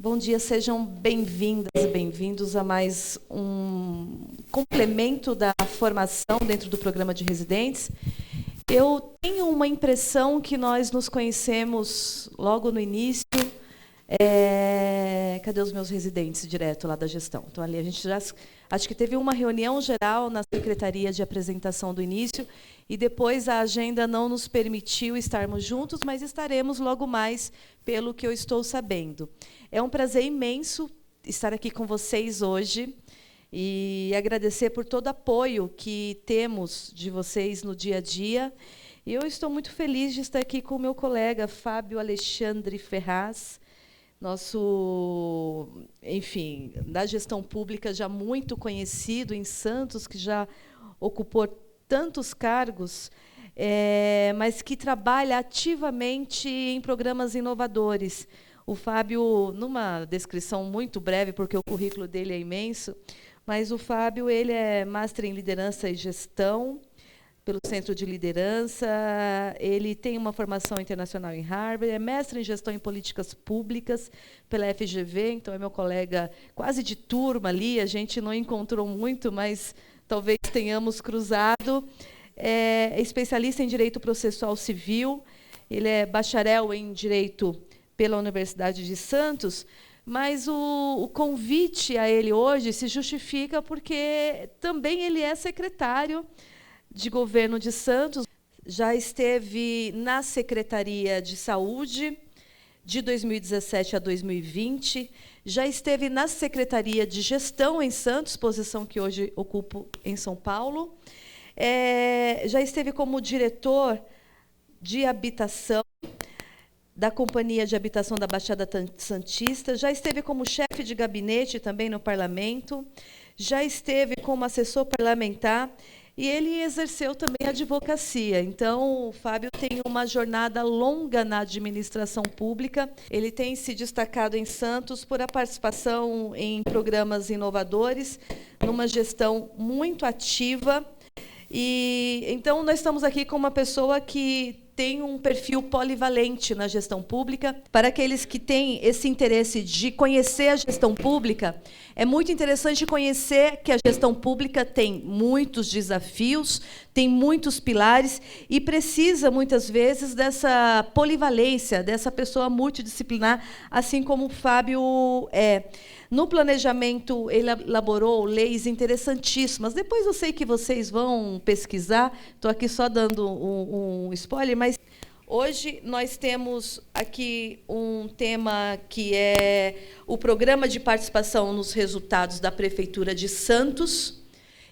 Bom dia, sejam bem-vindas e bem-vindos a mais um complemento da formação dentro do programa de residentes. Eu tenho uma impressão que nós nos conhecemos logo no início. Cadê os meus residentes direto lá da gestão? Então, ali a gente já acho que teve uma reunião geral na Secretaria de Apresentação do início e depois a agenda não nos permitiu estarmos juntos, mas estaremos logo mais, pelo que eu estou sabendo. É um prazer imenso estar aqui com vocês hoje e agradecer por todo o apoio que temos de vocês no dia a dia. E eu estou muito feliz de estar aqui com o meu colega Fábio Alexandre Ferraz, nosso, enfim, da gestão pública já muito conhecido em Santos, que já ocupou tantos cargos, mas que trabalha ativamente em programas inovadores. O Fábio, numa descrição muito breve, porque o currículo dele é imenso, mas o Fábio ele é Master em Liderança e Gestão pelo Centro de Liderança, ele tem uma formação internacional em Harvard, é mestre em Gestão em Políticas Públicas pela FGV, então é meu colega quase de turma ali, a gente não encontrou muito, mas talvez tenhamos cruzado. É especialista em Direito Processual Civil, ele é bacharel em Direito pela Universidade de Santos, mas o convite a ele hoje se justifica porque também ele é secretário de Governo de Santos, já esteve na Secretaria de Saúde de 2017 a 2020, já esteve na Secretaria de Gestão em Santos, posição que hoje ocupo em São Paulo, já esteve como diretor de habitação da Companhia de Habitação da Baixada Santista, já esteve como chefe de gabinete também no Parlamento, já esteve como assessor parlamentar, e ele exerceu também a advocacia. Então, o Fábio tem uma jornada longa na administração pública. Ele tem se destacado em Santos por a participação em programas inovadores, numa gestão muito ativa. E então nós estamos aqui com uma pessoa que tem um perfil polivalente na gestão pública. Para aqueles que têm esse interesse de conhecer a gestão pública, é muito interessante conhecer que a gestão pública tem muitos desafios, tem muitos pilares e precisa, muitas vezes, dessa polivalência, dessa pessoa multidisciplinar, assim como o Fábio é. No planejamento, ele elaborou leis interessantíssimas. Depois eu sei que vocês vão pesquisar, estou aqui só dando um spoiler, mas hoje nós temos aqui um tema que é o Programa de Participação nos Resultados da Prefeitura de Santos,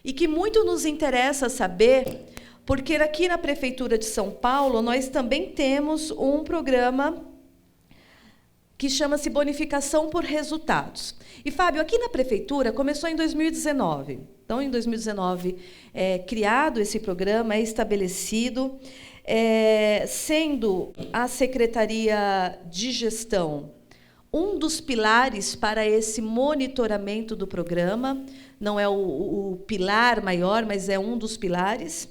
e que muito nos interessa saber, porque aqui na Prefeitura de São Paulo nós também temos um programa que chama-se Bonificação por Resultados. E, Fábio, aqui na Prefeitura começou em 2019. Então, em 2019, criado esse programa, é estabelecido, sendo a Secretaria de Gestão um dos pilares para esse monitoramento do programa. Não é o pilar maior, mas é um dos pilares.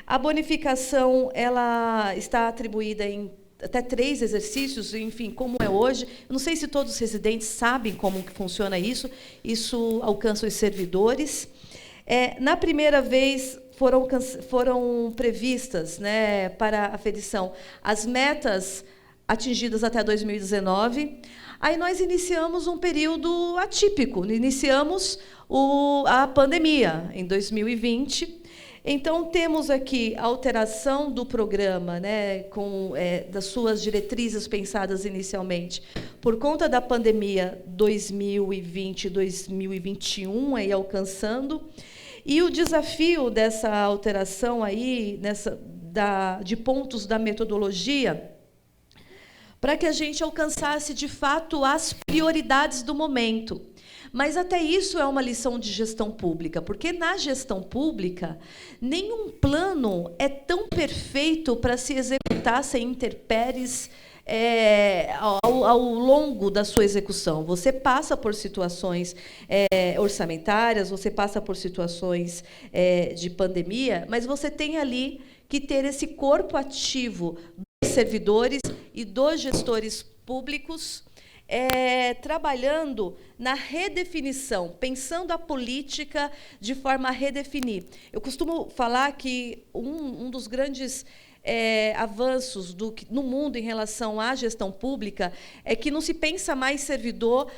A bonificação ela está atribuída em até 3 exercícios, enfim, como é hoje. Eu não sei se todos os residentes sabem como que funciona isso alcança os servidores. Na primeira vez, foram previstas, né, para a aferição as metas atingidas até 2019. Aí nós iniciamos um período atípico, iniciamos a pandemia em 2020. Então, temos aqui a alteração do programa, né, das suas diretrizes pensadas inicialmente, por conta da pandemia 2020 e 2021, aí alcançando, e o desafio dessa alteração aí, de pontos da metodologia, para que a gente alcançasse, de fato, as prioridades do momento. Mas até isso é uma lição de gestão pública, porque na gestão pública, nenhum plano é tão perfeito para se executar sem intempéries ao longo da sua execução. Você passa por situações orçamentárias, você passa por situações de pandemia, mas você tem ali que ter esse corpo ativo dos servidores e dos gestores públicos trabalhando na redefinição, pensando a política de forma a redefinir. Eu costumo falar que um dos grandes avanços no mundo em relação à gestão pública é que não se pensa mais servidor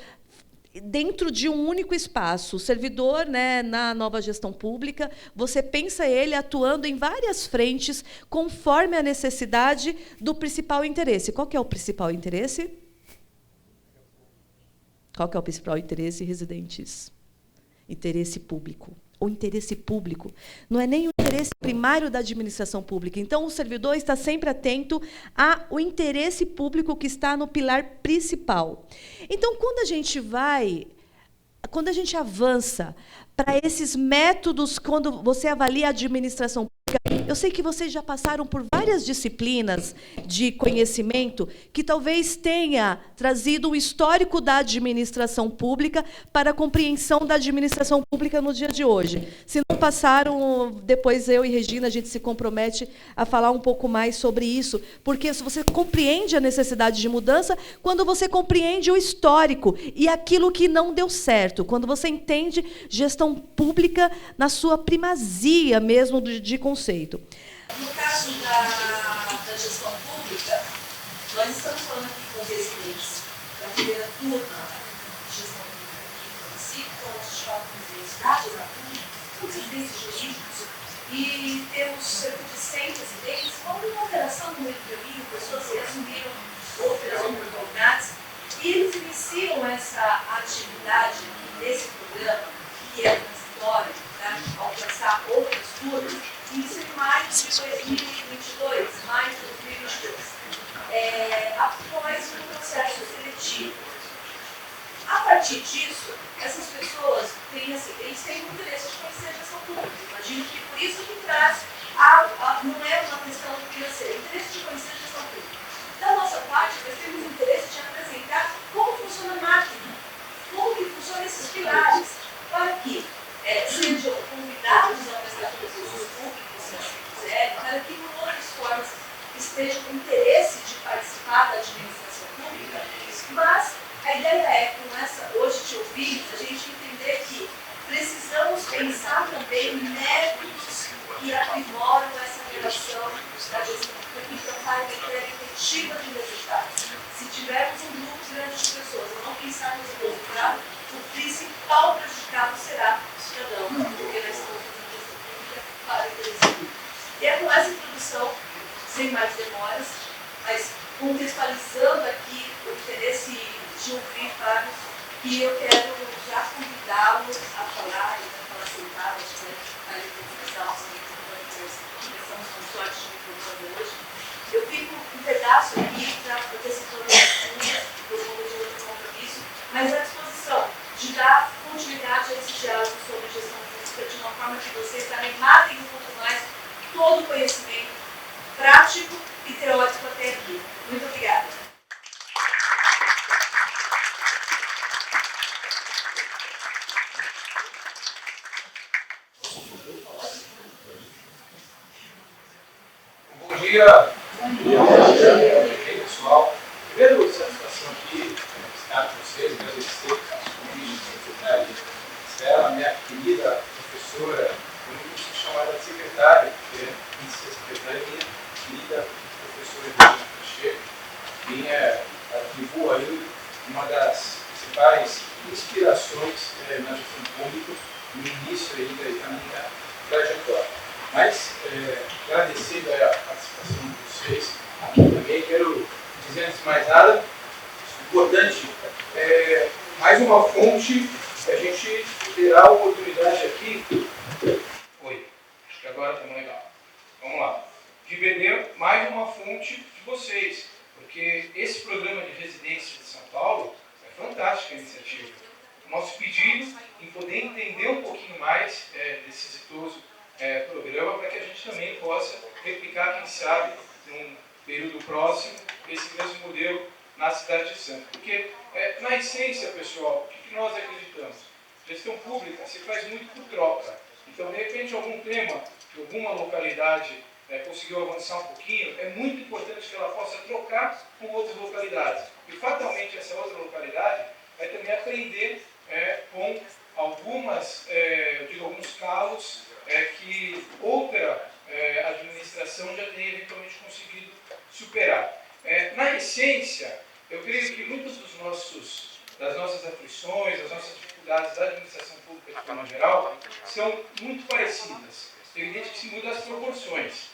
dentro de um único espaço. O servidor, né, na nova gestão pública, você pensa ele atuando em várias frentes conforme a necessidade do principal interesse. Qual que é o principal interesse? Qual que é o principal interesse, residentes? Interesse público. O interesse público não é nem o interesse primário da administração pública. Então, o servidor está sempre atento ao interesse público que está no pilar principal. Então, quando a gente avança para esses métodos, quando você avalia a administração pública, eu sei que vocês já passaram por várias disciplinas de conhecimento que talvez tenha trazido um histórico da administração pública para a compreensão da administração pública no dia de hoje. Se não passaram, depois eu e Regina, a gente se compromete a falar um pouco mais sobre isso, porque se você compreende a necessidade de mudança, quando você compreende o histórico e aquilo que não deu certo, quando você entende gestão pública na sua primazia mesmo de conceito. No caso da gestão pública, nós estamos falando aqui com residentes da primeira turma de gestão pública aqui no município, então a gente fala com residentes da gestão pública, com residentes jurídicos, e temos cerca de 100 residentes, houve uma alteração no meio do caminho, pessoas que assumiram outras oportunidades, e eles iniciam essa atividade nesse programa, que é transitório, para alcançar outras turmas, isso em maio de 2022, maio de 2022, após um processo seletivo. A partir disso, essas pessoas têm, assim, eles têm um interesse de conhecer a gestão pública. Imagino que por isso que traz, não é uma questão financeira, é o interesse de conhecer a gestão pública. Da nossa parte, nós temos o interesse de apresentar como funciona a máquina, como que funcionam esses pilares, para que sejam convidados a prestar concursos públicos, se assim quiserem, para que, por outras formas, estejam com interesse de participar da administração pública, mas a ideia é, hoje te ouvir, a gente entender que precisamos pensar também em métodos que aprimoram essa relação da gestão pública, então, para a entrega efetiva de resultados. Se tivermos um grupo grande de pessoas e não pensarmos no resultado, o principal prejudicado será cada um, porque nós estamos fazendo gestão pública para o interesse público. E é com essa introdução, sem mais demoras, mas contextualizando aqui o interesse de ouvir, Fábio, que eu quero já convidá-lo a falar, ele vai falar sentado, acho que vai começar os microfones, começamos com sorte de microfone hoje. Eu fico um pedaço aqui para poder se tornar por conta de outro compromisso, mas à disposição de dar continuidade a esse diálogo sobre gestão pública de uma forma que vocês também matem um pouco mais todo o conhecimento prático e teórico até aqui. Muito obrigada. Bom dia. Bem, pessoal. Primeiro, satisfação aqui, estar com vocês, agradecer o convite da secretária Estela, minha querida professora, eu não costumo chamar ela de secretária, porque antes de ser secretária, minha querida professora Regina Pacheco, quem atribui a ele uma das principais inspirações na gestão pública no início aí da minha trajetória. Mas, agradecendo a participação de vocês aqui também, quero dizer antes de mais nada, importante, mais uma fonte que a gente terá a oportunidade aqui, acho que agora está legal, vamos lá, de vender mais uma fonte de vocês, porque esse programa de residência de São Paulo é fantástica a iniciativa. O nosso pedido em poder entender um pouquinho mais desse exitoso programa para que a gente também possa replicar, quem sabe, num período próximo, esse mesmo modelo na cidade de Santos. Porque, na essência, pessoal, o que nós acreditamos? Gestão pública se faz muito por troca. Então, de repente, algum tema de alguma localidade conseguiu avançar um pouquinho, é muito importante que ela possa trocar com outras localidades. E fatalmente essa outra localidade vai também aprender com alguns calos que outra administração já tem eventualmente conseguido superar. Na essência, eu creio que muitas das nossas aflições, das nossas dificuldades da administração pública de forma geral, são muito parecidas. É evidente que se muda as proporções.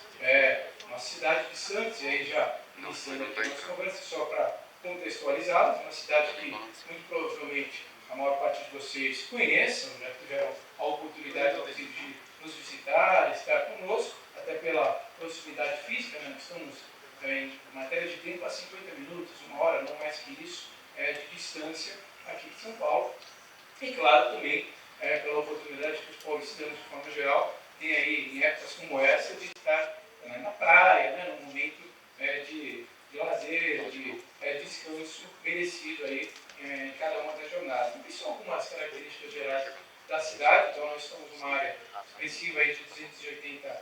Nossa cidade de Santos, e aí já iniciando aqui a nossa conversa só para contextualizá-la, uma cidade que muito provavelmente a maior parte de vocês conheçam, já tiveram a oportunidade de nos visitar, estar conosco, até pela proximidade física, né? Nós estamos em matéria de tempo a 50 minutos, 1 hora, não mais que isso, de distância aqui de São Paulo. E claro também pela oportunidade que os paulistanos, de forma geral, têm aí em épocas como essa de estar na praia, né? Num momento de lazer, de descanso merecido aí em cada uma das jornadas. Então, são algumas características gerais da cidade. Então, nós estamos numa área expressiva aí de 280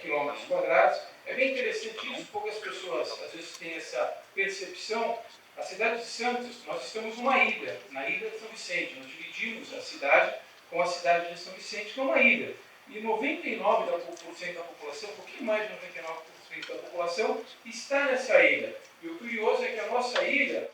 quilômetros quadrados. É bem interessante isso, poucas pessoas às vezes têm essa percepção. A cidade de Santos, nós estamos numa ilha, na ilha de São Vicente. Nós dividimos a cidade com a cidade de São Vicente, que é uma ilha. E 99% da população, um pouquinho mais de 99% da população, está nessa ilha. E o curioso é que a nossa ilha,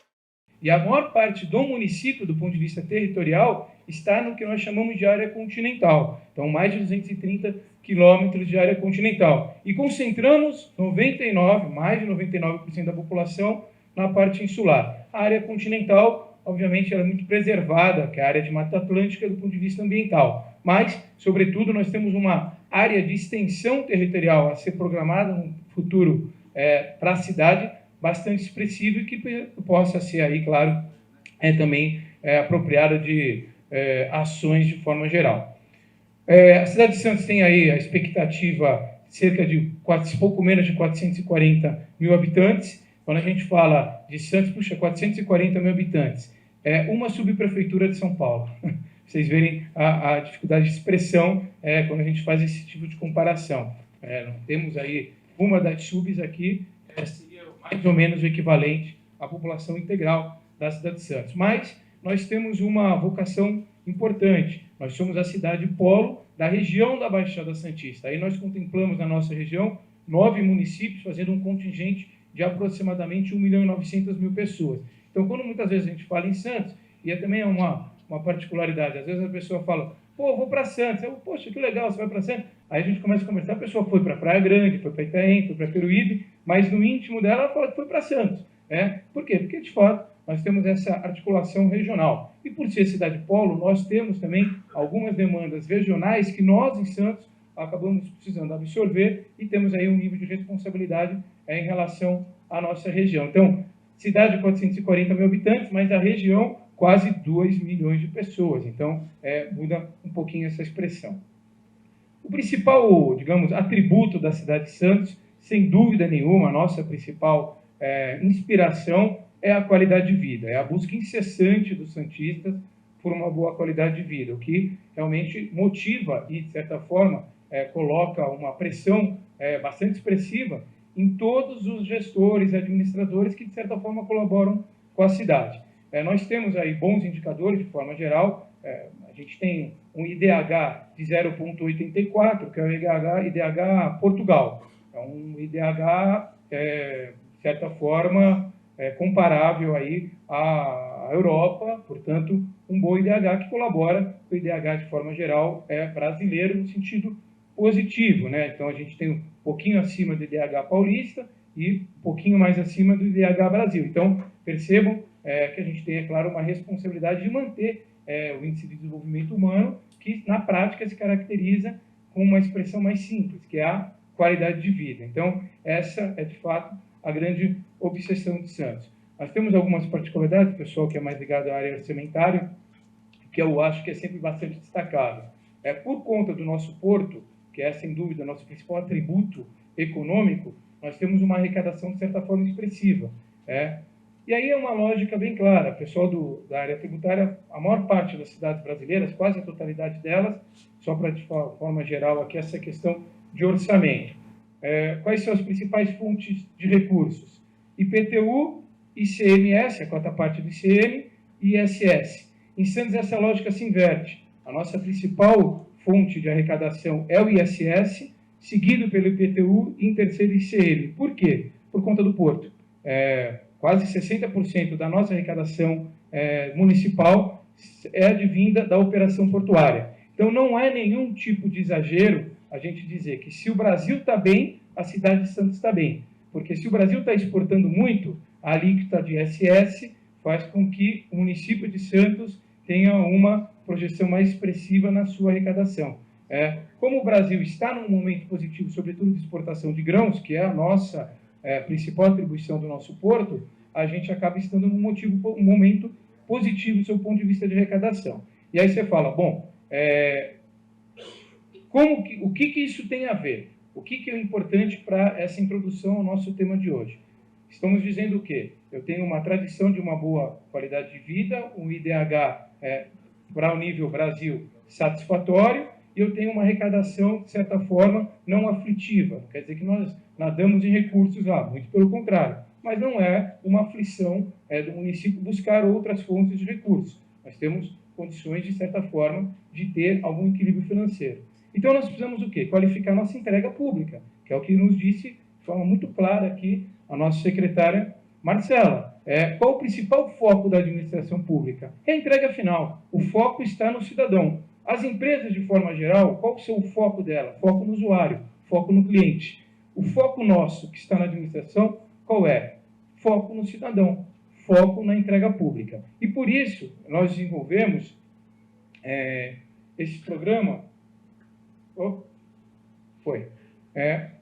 e a maior parte do município, do ponto de vista territorial, está no que nós chamamos de área continental. Então, mais de 230 quilômetros de área continental. E concentramos mais de 99% da população na parte insular. A área continental, obviamente, ela é muito preservada, que é a área de Mata Atlântica do ponto de vista ambiental. Mas, sobretudo, nós temos uma área de extensão territorial a ser programada no futuro para a cidade, bastante expressiva e que possa ser aí, claro, também apropriada de ações de forma geral. A cidade de Santos tem aí a expectativa cerca de pouco menos de 440 mil habitantes. Quando a gente fala de Santos, 440 mil habitantes. Uma subprefeitura de São Paulo. Vocês verem a dificuldade de expressão quando a gente faz esse tipo de comparação. Temos aí uma das subs aqui, seria mais ou menos o equivalente à população integral da cidade de Santos. Mas nós temos uma vocação importante. Nós somos a cidade polo da região da Baixada Santista. Aí nós contemplamos na nossa região 9 municípios, fazendo um contingente de aproximadamente 1.900.000 pessoas. Então, quando muitas vezes a gente fala em Santos, e também é uma particularidade, às vezes a pessoa fala, pô, vou para Santos. Poxa, que legal, você vai para Santos. Aí a gente começa a conversar, a pessoa foi para Praia Grande, foi para Itaém, foi para Peruíbe, mas no íntimo dela ela fala que foi para Santos. Por quê? Porque, de fato, nós temos essa articulação regional. E por ser cidade polo, nós temos também algumas demandas regionais que nós, em Santos, acabamos precisando absorver e temos aí um nível de responsabilidade em relação à nossa região. Então, cidade de 440 mil habitantes, mas a região quase 2 milhões de pessoas. Então, muda um pouquinho essa expressão. O principal, digamos, atributo da cidade de Santos, sem dúvida nenhuma, a nossa principal inspiração é a qualidade de vida, é a busca incessante dos santistas por uma boa qualidade de vida, o que realmente motiva e, de certa forma, coloca uma pressão bastante expressiva em todos os gestores e administradores que, de certa forma, colaboram com a cidade. Nós temos aí bons indicadores, de forma geral. A gente tem um IDH de 0,84, que é o IDH Portugal. É um IDH, de certa forma, comparável aí à Europa, portanto, um bom IDH que colabora com o IDH, de forma geral, brasileiro, no sentido positivo, né? Então, a gente tem um pouquinho acima do IDH paulista e um pouquinho mais acima do IDH Brasil. Então, percebam que a gente tem, é claro, uma responsabilidade de manter o índice de desenvolvimento humano, que, na prática, se caracteriza com uma expressão mais simples, que é a qualidade de vida. Então, essa é, de fato, a grande obsessão de Santos. Nós temos algumas particularidades, pessoal que é mais ligado à área orçamentária, que eu acho que é sempre bastante destacado. Por conta do nosso porto, que é, sem dúvida, nosso principal atributo econômico, nós temos uma arrecadação, de certa forma, expressiva. E aí é uma lógica bem clara. O pessoal da área tributária, a maior parte das cidades brasileiras, quase a totalidade delas, só para de forma geral aqui, essa questão de orçamento. quais são as principais fontes de recursos? IPTU, ICMS, a cota parte do ICM, e ISS. Em Santos, essa lógica se inverte. A nossa principal fonte de arrecadação é o ISS, seguido pelo IPTU e em terceiro ICM. Por quê? Por conta do porto. Quase 60% da nossa arrecadação municipal é advinda da operação portuária. Então, não é nenhum tipo de exagero a gente dizer que se o Brasil está bem, a cidade de Santos está bem. Porque se o Brasil está exportando muito, a alíquota de ISS faz com que o município de Santos tenha uma projeção mais expressiva na sua arrecadação. Como o Brasil está num momento positivo, sobretudo de exportação de grãos, que é a nossa principal atribuição do nosso porto, a gente acaba estando num momento positivo do seu ponto de vista de arrecadação. E aí você fala, bom, o que isso tem a ver? O que é importante para essa introdução ao nosso tema de hoje? Estamos dizendo o quê? Eu tenho uma tradição de uma boa qualidade de vida, um IDH para o nível Brasil satisfatório, e eu tenho uma arrecadação, de certa forma, não aflitiva. Não quer dizer que nós nadamos em recursos lá, muito pelo contrário. Mas não é uma aflição do município buscar outras fontes de recursos. Nós temos condições, de certa forma, de ter algum equilíbrio financeiro. Então, nós precisamos o quê? Qualificar nossa entrega pública, que é o que nos disse de forma muito clara aqui a nossa secretária Marcela. Qual o principal foco da administração pública? É a entrega final. O foco está no cidadão. As empresas, de forma geral, qual é o foco dela? Foco no usuário, foco no cliente. O foco nosso, que está na administração, qual é? Foco no cidadão, foco na entrega pública. E por isso, nós desenvolvemos esse programa,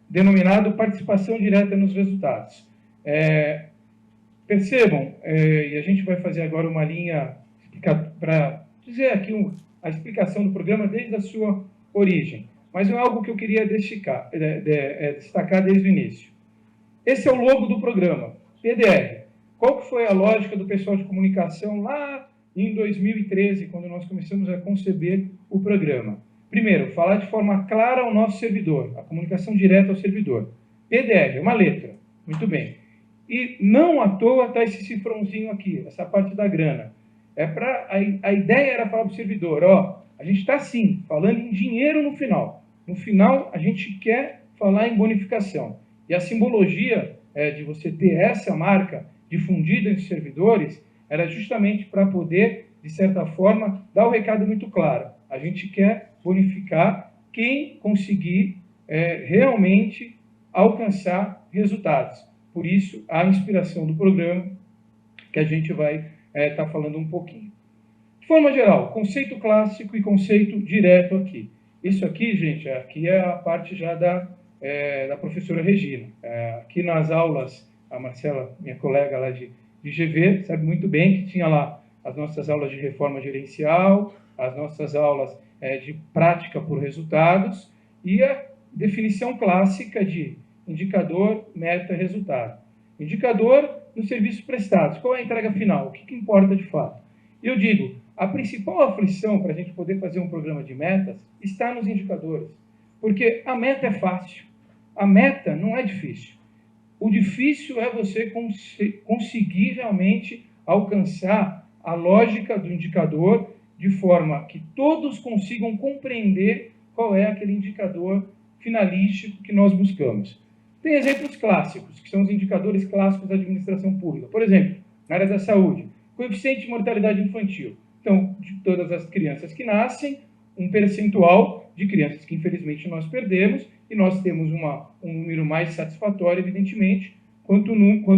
denominado Participação Direta nos Resultados. Percebam, e a gente vai fazer agora uma linha para dizer aqui a explicação do programa desde a sua origem, mas é algo que eu queria destacar desde o início. Esse é o logo do programa, PDR. Qual que foi a lógica do pessoal de comunicação lá em 2013, quando nós começamos a conceber o programa? Primeiro, falar de forma clara ao nosso servidor, a comunicação direta ao servidor. PDR, é uma letra, muito bem. E não à toa está esse cifrãozinho aqui, essa parte da grana. A ideia era falar para o servidor, a gente está sim, falando em dinheiro no final. No final, a gente quer falar em bonificação. E a simbologia de você ter essa marca difundida entre os servidores era justamente para poder, de certa forma, dar o recado muito claro. A gente quer bonificar quem conseguir realmente alcançar resultados. Por isso, a inspiração do programa que a gente vai estar falando um pouquinho. De forma geral, conceito clássico e conceito direto aqui. Isso aqui, gente, aqui é a parte já da professora Regina. Aqui nas aulas, a Marcela, minha colega lá de GV, sabe muito bem que tinha lá as nossas aulas de reforma gerencial, as nossas aulas de prática por resultados e a definição clássica de indicador, meta, resultado. Indicador nos serviços prestados. Qual é a entrega final? O que importa de fato? Eu digo, a principal aflição para a gente poder fazer um programa de metas está nos indicadores. Porque a meta é fácil. A meta não é difícil. O difícil é você conseguir realmente alcançar a lógica do indicador de forma que todos consigam compreender qual é aquele indicador finalístico que nós buscamos. Tem exemplos clássicos, que são os indicadores clássicos da administração pública. Por exemplo, na área da saúde, coeficiente de mortalidade infantil. Então, de todas as crianças que nascem, um percentual de crianças que, infelizmente, nós perdemos, e nós temos um número mais satisfatório, evidentemente, quanto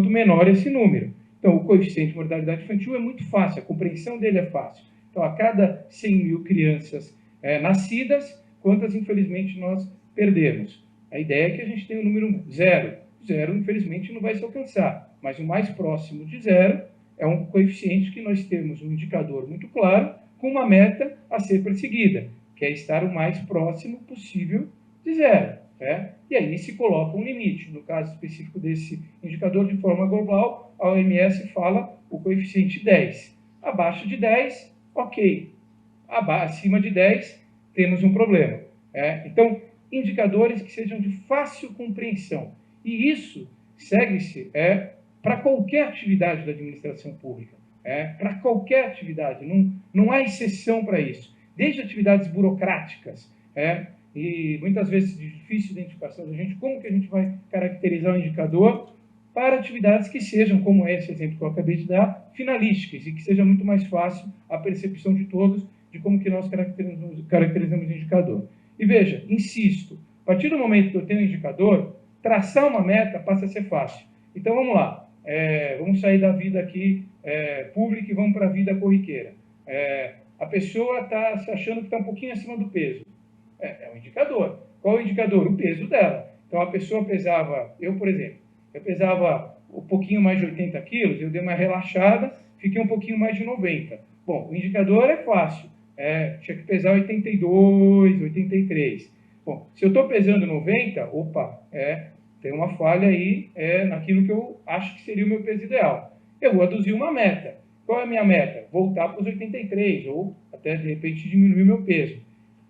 menor esse número. Então, o coeficiente de mortalidade infantil é muito fácil, a compreensão dele é fácil. Então, a cada 100 mil crianças nascidas, quantas, infelizmente, nós perdemos? A ideia é que a gente tenha o número zero. Zero, infelizmente, não vai se alcançar, mas o mais próximo de zero é um coeficiente que nós temos um indicador muito claro, com uma meta a ser perseguida, que é estar o mais próximo possível de zero. E aí se coloca um limite. No caso específico desse indicador, de forma global, a OMS fala o coeficiente 10. Abaixo de 10, ok. Acima de 10, temos um problema. Então, indicadores que sejam de fácil compreensão. E isso segue-se para qualquer atividade da administração pública. Para qualquer atividade, não há exceção para isso. Desde atividades burocráticas, e muitas vezes de difícil identificação da gente, como que a gente vai caracterizar o indicador para atividades que sejam, como esse exemplo que eu acabei de dar, finalísticas, e que seja muito mais fácil a percepção de todos de como que nós caracterizamos o indicador. E veja, insisto, a partir do momento que eu tenho um indicador, traçar uma meta passa a ser fácil. Então, vamos lá. Vamos sair da vida aqui pública e vamos para a vida corriqueira. A pessoa está se achando que está um pouquinho acima do peso. É um indicador. Qual é o indicador? O peso dela. Então, a pessoa pesava... Eu, por exemplo, eu pesava um pouquinho mais de 80 quilos, eu dei uma relaxada, fiquei um pouquinho mais de 90. Bom, o indicador é fácil. Tinha que pesar 82, 83. Bom, se eu estou pesando 90, opa, tem uma falha aí naquilo que eu acho que seria o meu peso ideal. Eu vou aduzir uma meta. Qual é a minha meta? Voltar para os 83, ou até, de repente, diminuir meu peso.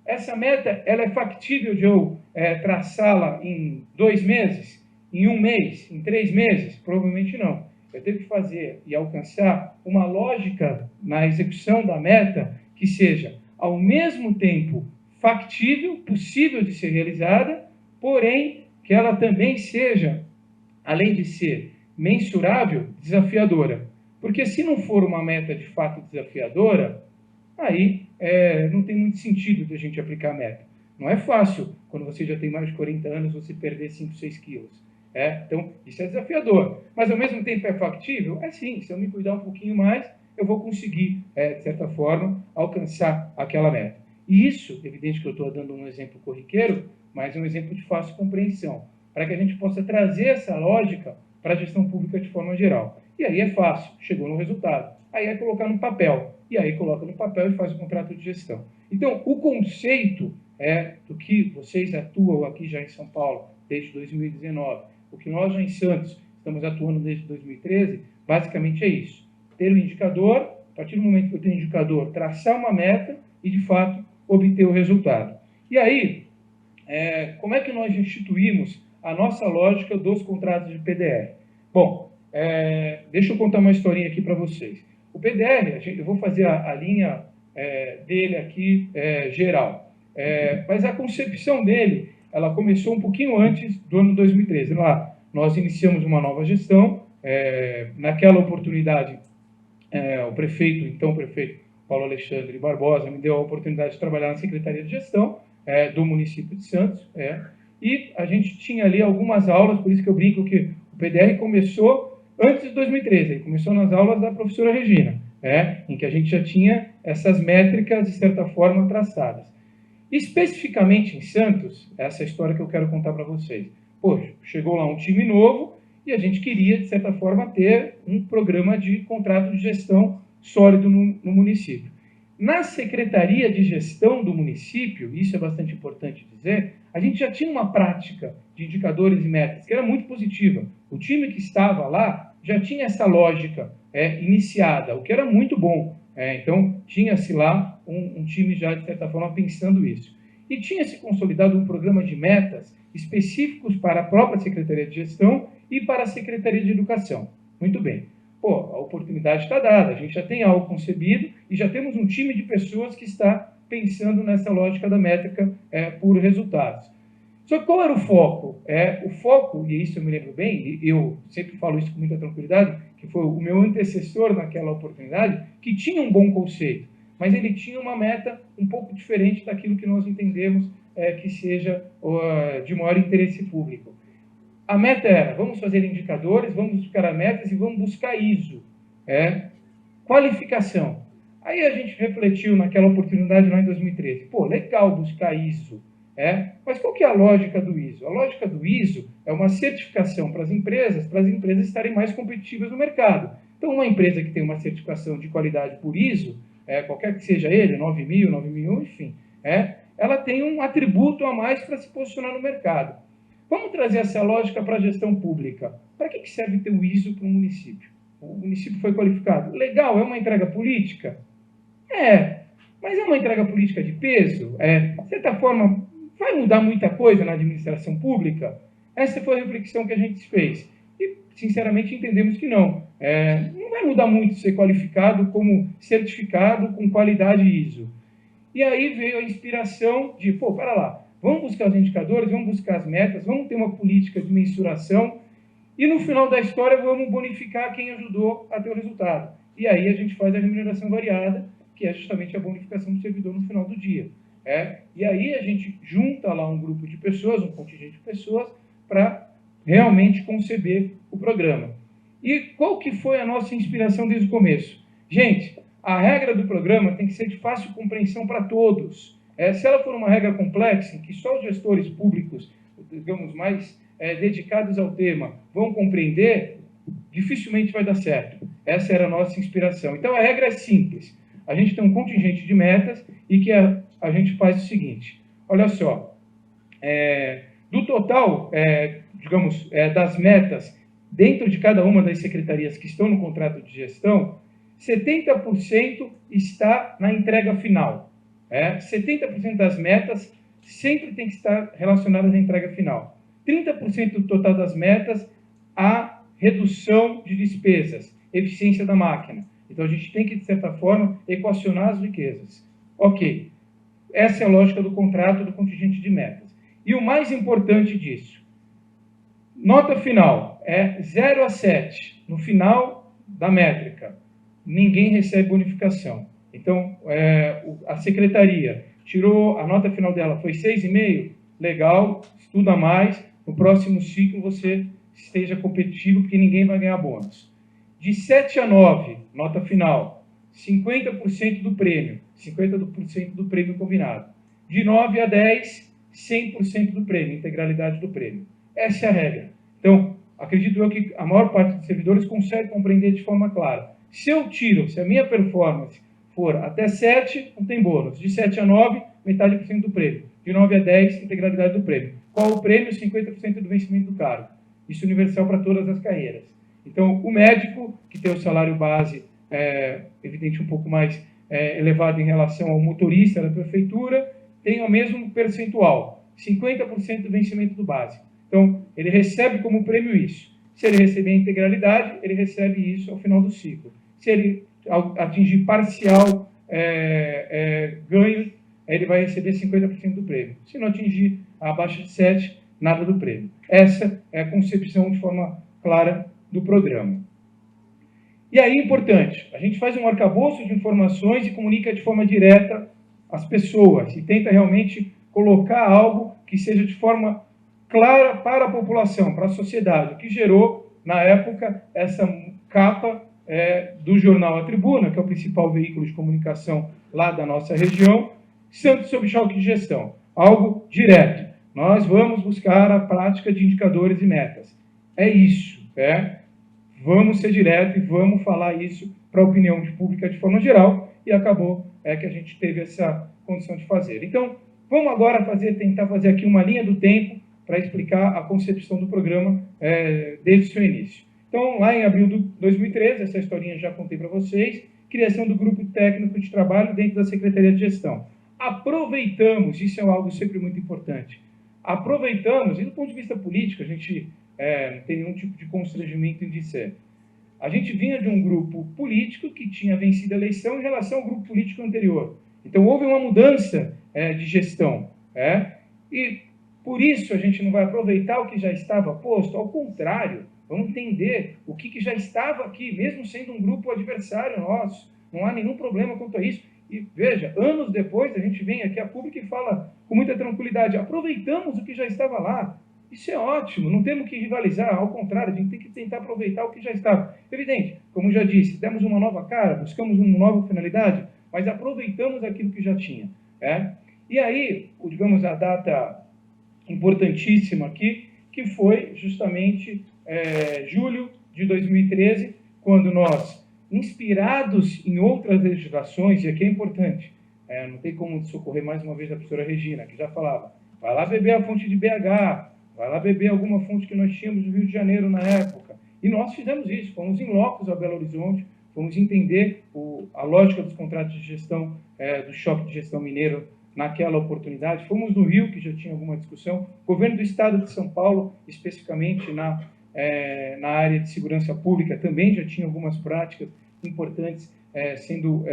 Essa meta, ela é factível de eu traçá-la em 2 meses, em 1 mês, em 3 meses? Provavelmente não. Eu tenho que fazer e alcançar uma lógica na execução da meta que seja, ao mesmo tempo, factível, possível de ser realizada, porém, que ela também seja, além de ser mensurável, desafiadora. Porque se não for uma meta de fato desafiadora, aí não tem muito sentido de a gente aplicar a meta. Não é fácil, quando você já tem mais de 40 anos, você perder 5, 6 quilos. Então, isso é desafiador. Mas, ao mesmo tempo, é factível? Sim, se eu me cuidar um pouquinho mais, eu vou conseguir, de certa forma, alcançar aquela meta. E isso, evidente que eu estou dando um exemplo corriqueiro, mas é um exemplo de fácil compreensão, para que a gente possa trazer essa lógica para a gestão pública de forma geral. E aí é fácil, chegou no resultado. Aí é colocar no papel. E aí coloca no papel e faz o contrato de gestão. Então, o conceito do que vocês atuam aqui já em São Paulo desde 2019, o que nós já em Santos estamos atuando desde 2013, basicamente é isso. Ter um indicador, a partir do momento que eu tenho um indicador, traçar uma meta e, de fato, obter o resultado. E aí, como é que nós instituímos a nossa lógica dos contratos de PDR? Bom, deixa eu contar uma historinha aqui para vocês. O PDR, eu vou fazer a linha dele aqui geral, mas a concepção dele, ela começou um pouquinho antes do ano 2013. Lá, nós iniciamos uma nova gestão. Naquela oportunidade, o prefeito, então prefeito Paulo Alexandre Barbosa, me deu a oportunidade de trabalhar na Secretaria de Gestão do município de Santos. E a gente tinha ali algumas aulas, por isso que eu brinco que o PDR começou antes de 2013, ele começou nas aulas da professora Regina, em que a gente já tinha essas métricas, de certa forma, traçadas. Especificamente em Santos, essa é a história que eu quero contar para vocês. Poxa, chegou lá um time novo e a gente queria, de certa forma, ter um programa de contrato de gestão sólido no município. Na Secretaria de Gestão do município, isso é bastante importante dizer, a gente já tinha uma prática de indicadores e metas que era muito positiva. O time que estava lá já tinha essa lógica iniciada, o que era muito bom. Então, tinha-se lá um time já, de certa forma, pensando isso. E tinha-se consolidado um programa de metas específicos para a própria Secretaria de Gestão e para a Secretaria de Educação. Muito bem. A oportunidade está dada, a gente já tem algo concebido e já temos um time de pessoas que está pensando nessa lógica da métrica por resultados. Só que qual era o foco? O foco, e isso eu me lembro bem, e eu sempre falo isso com muita tranquilidade, que foi o meu antecessor naquela oportunidade, que tinha um bom conceito, mas ele tinha uma meta um pouco diferente daquilo que nós entendemos que seja de maior interesse público. A meta era, vamos fazer indicadores, vamos buscar as metas e vamos buscar ISO. Qualificação. Aí a gente refletiu naquela oportunidade lá em 2013. Legal buscar ISO. Mas qual que é a lógica do ISO? A lógica do ISO é uma certificação para as empresas estarem mais competitivas no mercado. Então, uma empresa que tem uma certificação de qualidade por ISO, qualquer que seja ele, 9000, 9001, enfim, ela tem um atributo a mais para se posicionar no mercado. Vamos trazer essa lógica para a gestão pública. Para que serve ter o ISO para um município? O município foi qualificado. Legal, é uma entrega política? Mas é uma entrega política de peso? De certa forma, vai mudar muita coisa na administração pública? Essa foi a reflexão que a gente fez. E, sinceramente, entendemos que não. Não vai mudar muito ser qualificado como certificado com qualidade ISO. E aí veio a inspiração de, para lá, vamos buscar os indicadores, vamos buscar as metas, vamos ter uma política de mensuração e, no final da história, vamos bonificar quem ajudou a ter o resultado. E aí a gente faz a remuneração variada, que é justamente a bonificação do servidor no final do dia. E aí a gente junta lá um grupo de pessoas, um contingente de pessoas, para realmente conceber o programa. E qual que foi a nossa inspiração desde o começo? Gente, a regra do programa tem que ser de fácil compreensão para todos. Se ela for uma regra complexa, em que só os gestores públicos, digamos, mais dedicados ao tema, vão compreender, dificilmente vai dar certo. Essa era a nossa inspiração. Então, a regra é simples. A gente tem um contingente de metas e que a gente faz o seguinte. Olha só, do total, digamos, das metas, dentro de cada uma das secretarias que estão no contrato de gestão, 70% está na entrega final. 70% das metas sempre tem que estar relacionadas à entrega final. 30% do total das metas, a redução de despesas, eficiência da máquina. Então, a gente tem que, de certa forma, equacionar as riquezas. Ok, essa é a lógica do contrato do contingente de metas. E o mais importante disso, nota final, 0 a 7, no final da métrica, ninguém recebe bonificação. Então, a secretaria tirou, a nota final dela foi 6,5, legal, estuda mais, no próximo ciclo você esteja competitivo, porque ninguém vai ganhar bônus. De 7 a 9, nota final, 50% do prêmio, 50% do prêmio combinado. De 9 a 10, 100% do prêmio, integralidade do prêmio. Essa é a regra. Então, acredito eu que a maior parte dos servidores consegue compreender de forma clara. Se a minha performance for até 7, não tem bônus. De 7 a 9, metade por cento do prêmio. De 9 a 10, integralidade do prêmio. Qual o prêmio? 50% do vencimento do cargo. Isso é universal para todas as carreiras. Então, o médico, que tem o salário base, evidente, um pouco mais elevado em relação ao motorista da prefeitura, tem o mesmo percentual, 50% do vencimento do básico. Então, ele recebe como prêmio isso. Se ele receber a integralidade, ele recebe isso ao final do ciclo. Se ele atingir parcial ganho, ele vai receber 50% do prêmio. Se não atingir abaixo de 7, nada do prêmio. Essa é a concepção de forma clara do programa. E aí, importante, a gente faz um arcabouço de informações e comunica de forma direta às pessoas e tenta realmente colocar algo que seja de forma clara para a população, para a sociedade, o que gerou, na época, essa capa do jornal A Tribuna, que é o principal veículo de comunicação lá da nossa região, sempre sob choque de gestão. Algo direto. Nós vamos buscar a prática de indicadores e metas. É isso. Vamos ser direto e vamos falar isso para a opinião pública de forma geral, e acabou que a gente teve essa condição de fazer. Então, vamos agora tentar fazer aqui uma linha do tempo para explicar a concepção do programa desde o seu início. Então, lá em abril de 2013, essa historinha já contei para vocês, criação do grupo técnico de trabalho dentro da Secretaria de Gestão. Aproveitamos, isso é algo sempre muito importante, aproveitamos, e do ponto de vista político, a gente não tem nenhum tipo de constrangimento em dizer. A gente vinha de um grupo político que tinha vencido a eleição em relação ao grupo político anterior. Então, houve uma mudança de gestão. E, por isso, a gente não vai aproveitar o que já estava posto. Ao contrário, vamos entender o que já estava aqui, mesmo sendo um grupo adversário nosso. Não há nenhum problema quanto a isso. E, veja, anos depois, a gente vem aqui a público e fala com muita tranquilidade, aproveitamos o que já estava lá. Isso é ótimo, não temos que rivalizar, ao contrário, a gente tem que tentar aproveitar o que já estava. Evidente, como já disse, demos uma nova cara, buscamos uma nova finalidade, mas aproveitamos aquilo que já tinha. E aí, digamos, a data importantíssima aqui, que foi justamente julho de 2013, quando nós, inspirados em outras legislações, e aqui é importante, não tem como socorrer mais uma vez a professora Regina, que já falava, vai lá beber a fonte de BH, vai lá beber alguma fonte que nós tínhamos no Rio de Janeiro na época. E nós fizemos isso, fomos em locos a Belo Horizonte, fomos entender a lógica dos contratos de gestão, do choque de gestão mineiro naquela oportunidade. Fomos no Rio, que já tinha alguma discussão. O governo do Estado de São Paulo, especificamente na área de segurança pública, também já tinha algumas práticas importantes sendo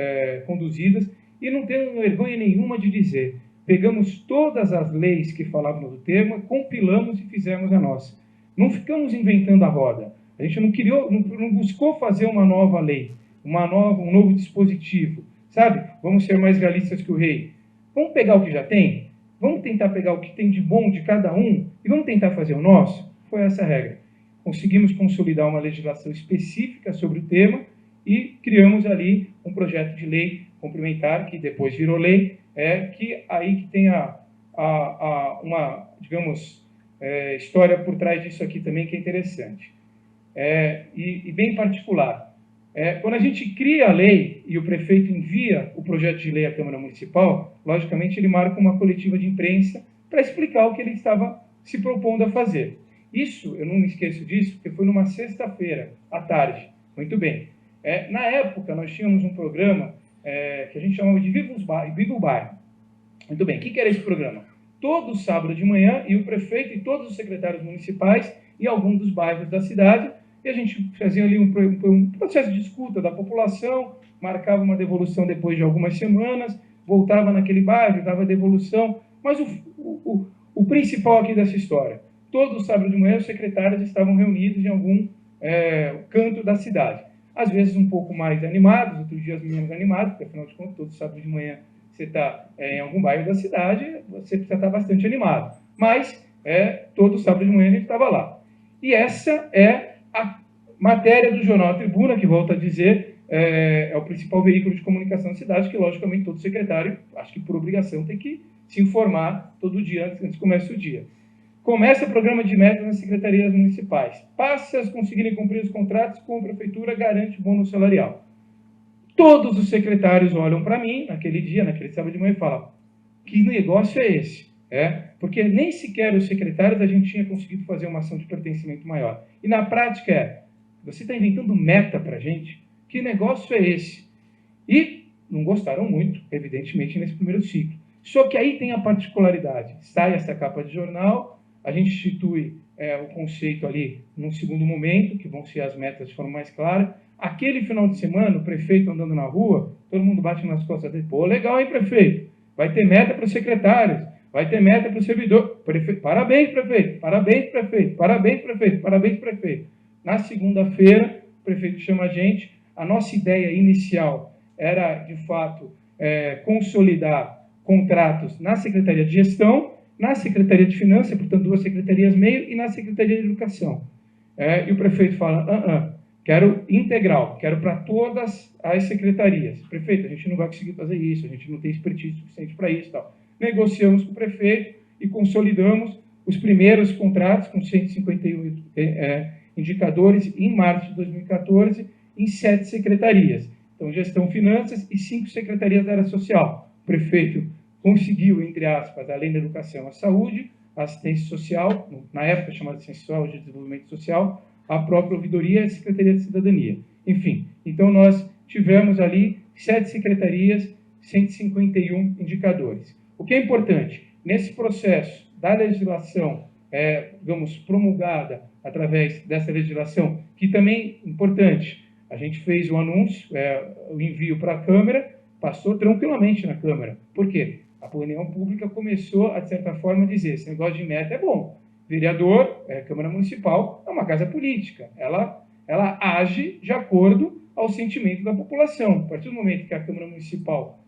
conduzidas. E não tenho vergonha nenhuma de dizer, pegamos todas as leis que falavam do tema, compilamos e fizemos a nossa. Não ficamos inventando a roda. A gente não buscou fazer uma nova lei, um novo dispositivo, sabe? Vamos ser mais realistas que o rei. Vamos pegar o que já tem, vamos tentar pegar o que tem de bom de cada um e vamos tentar fazer o nosso? Foi essa a regra. Conseguimos consolidar uma legislação específica sobre o tema e criamos ali um projeto de lei complementar, que depois virou lei, que tem uma, digamos, história por trás disso aqui também que é interessante. E bem particular. Quando a gente cria a lei e o prefeito envia o projeto de lei à Câmara Municipal, logicamente ele marca uma coletiva de imprensa para explicar o que ele estava se propondo a fazer. Isso, eu não me esqueço disso, porque foi numa sexta-feira, à tarde. Muito bem. Na época, nós tínhamos um programa que a gente chamava de Viva o Bairro. Muito bem. O que era esse programa? Todo sábado de manhã, e o prefeito e todos os secretários municipais em algum dos bairros da cidade, e a gente fazia ali um processo de escuta da população, marcava uma devolução depois de algumas semanas, voltava naquele bairro, dava devolução. Mas o principal aqui dessa história, todo sábado de manhã os secretários estavam reunidos em algum canto da cidade. Às vezes um pouco mais animados, outros dias menos animados, porque afinal de contas, todo sábado de manhã você está em algum bairro da cidade, você precisa estar bastante animado. Mas todo sábado de manhã a gente estava lá. E essa é a matéria do Jornal A Tribuna, que, volto a dizer, é o principal veículo de comunicação da cidade, que, logicamente, todo secretário, acho que por obrigação, tem que se informar todo dia antes que comece o dia. Começa o programa de metas nas secretarias municipais. Passa a conseguirem cumprir os contratos com a prefeitura, garante bônus salarial. Todos os secretários olham para mim, naquele dia, naquele sábado de manhã, e falam, que negócio é esse? Porque nem sequer os secretários a gente tinha conseguido fazer uma ação de pertencimento maior. E na prática você está inventando meta para a gente? Que negócio é esse? E não gostaram muito, evidentemente, nesse primeiro ciclo. Só que aí tem a particularidade. Sai essa capa de jornal, a gente institui o conceito ali num segundo momento, que vão ser as metas de forma mais clara. Aquele final de semana, o prefeito andando na rua, todo mundo bate nas costas dele. Pô, legal, hein, prefeito? Vai ter meta para os secretários, vai ter meta para o servidor. Parabéns, prefeito, parabéns, prefeito, parabéns, prefeito, parabéns, prefeito. Na segunda-feira, o prefeito chama a gente. A nossa ideia inicial era, de fato, consolidar contratos na Secretaria de Gestão, na Secretaria de Finanças, portanto, 2 secretarias meio, e na Secretaria de Educação. E o prefeito fala, quero integral, quero para todas as secretarias. Prefeito, a gente não vai conseguir fazer isso, a gente não tem expertise suficiente para isso. Tal. Negociamos com o prefeito e consolidamos os primeiros contratos com 151 indicadores em março de 2014 em 7 secretarias. Então, Gestão, Finanças e 5 secretarias da área social. O prefeito conseguiu, entre aspas, além da educação, a saúde, a assistência social, na época chamada assistência social, hoje de desenvolvimento social, a própria ouvidoria e a Secretaria de Cidadania. Enfim, então nós tivemos ali 7 secretarias, 151 indicadores. O que é importante, nesse processo da legislação, digamos, promulgada através dessa legislação, que também é importante, a gente fez o anúncio, o envio para a Câmara, passou tranquilamente na Câmara. Por quê? A opinião pública começou a, de certa forma, dizer, esse negócio de meta é bom. Vereador, Câmara Municipal, é uma casa política. Ela age de acordo ao sentimento da população. A partir do momento que a Câmara Municipal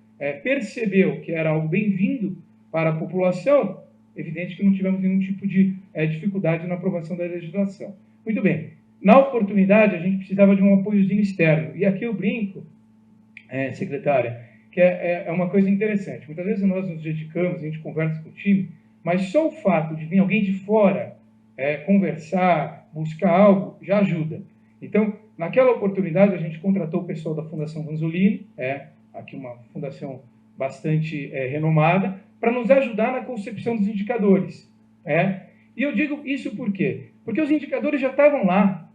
percebeu que era algo bem-vindo para a população, evidente que não tivemos nenhum tipo de dificuldade na aprovação da legislação. Muito bem. Na oportunidade, a gente precisava de um apoiozinho externo. E aqui eu brinco, secretária, que é uma coisa interessante. Muitas vezes nós nos dedicamos, a gente conversa com o time, mas só o fato de vir alguém de fora conversar, buscar algo, já ajuda. Então, naquela oportunidade, a gente contratou o pessoal da Fundação Vanzolini, aqui uma fundação bastante renomada, para nos ajudar na concepção dos indicadores. E eu digo isso por quê? Porque os indicadores já estavam lá.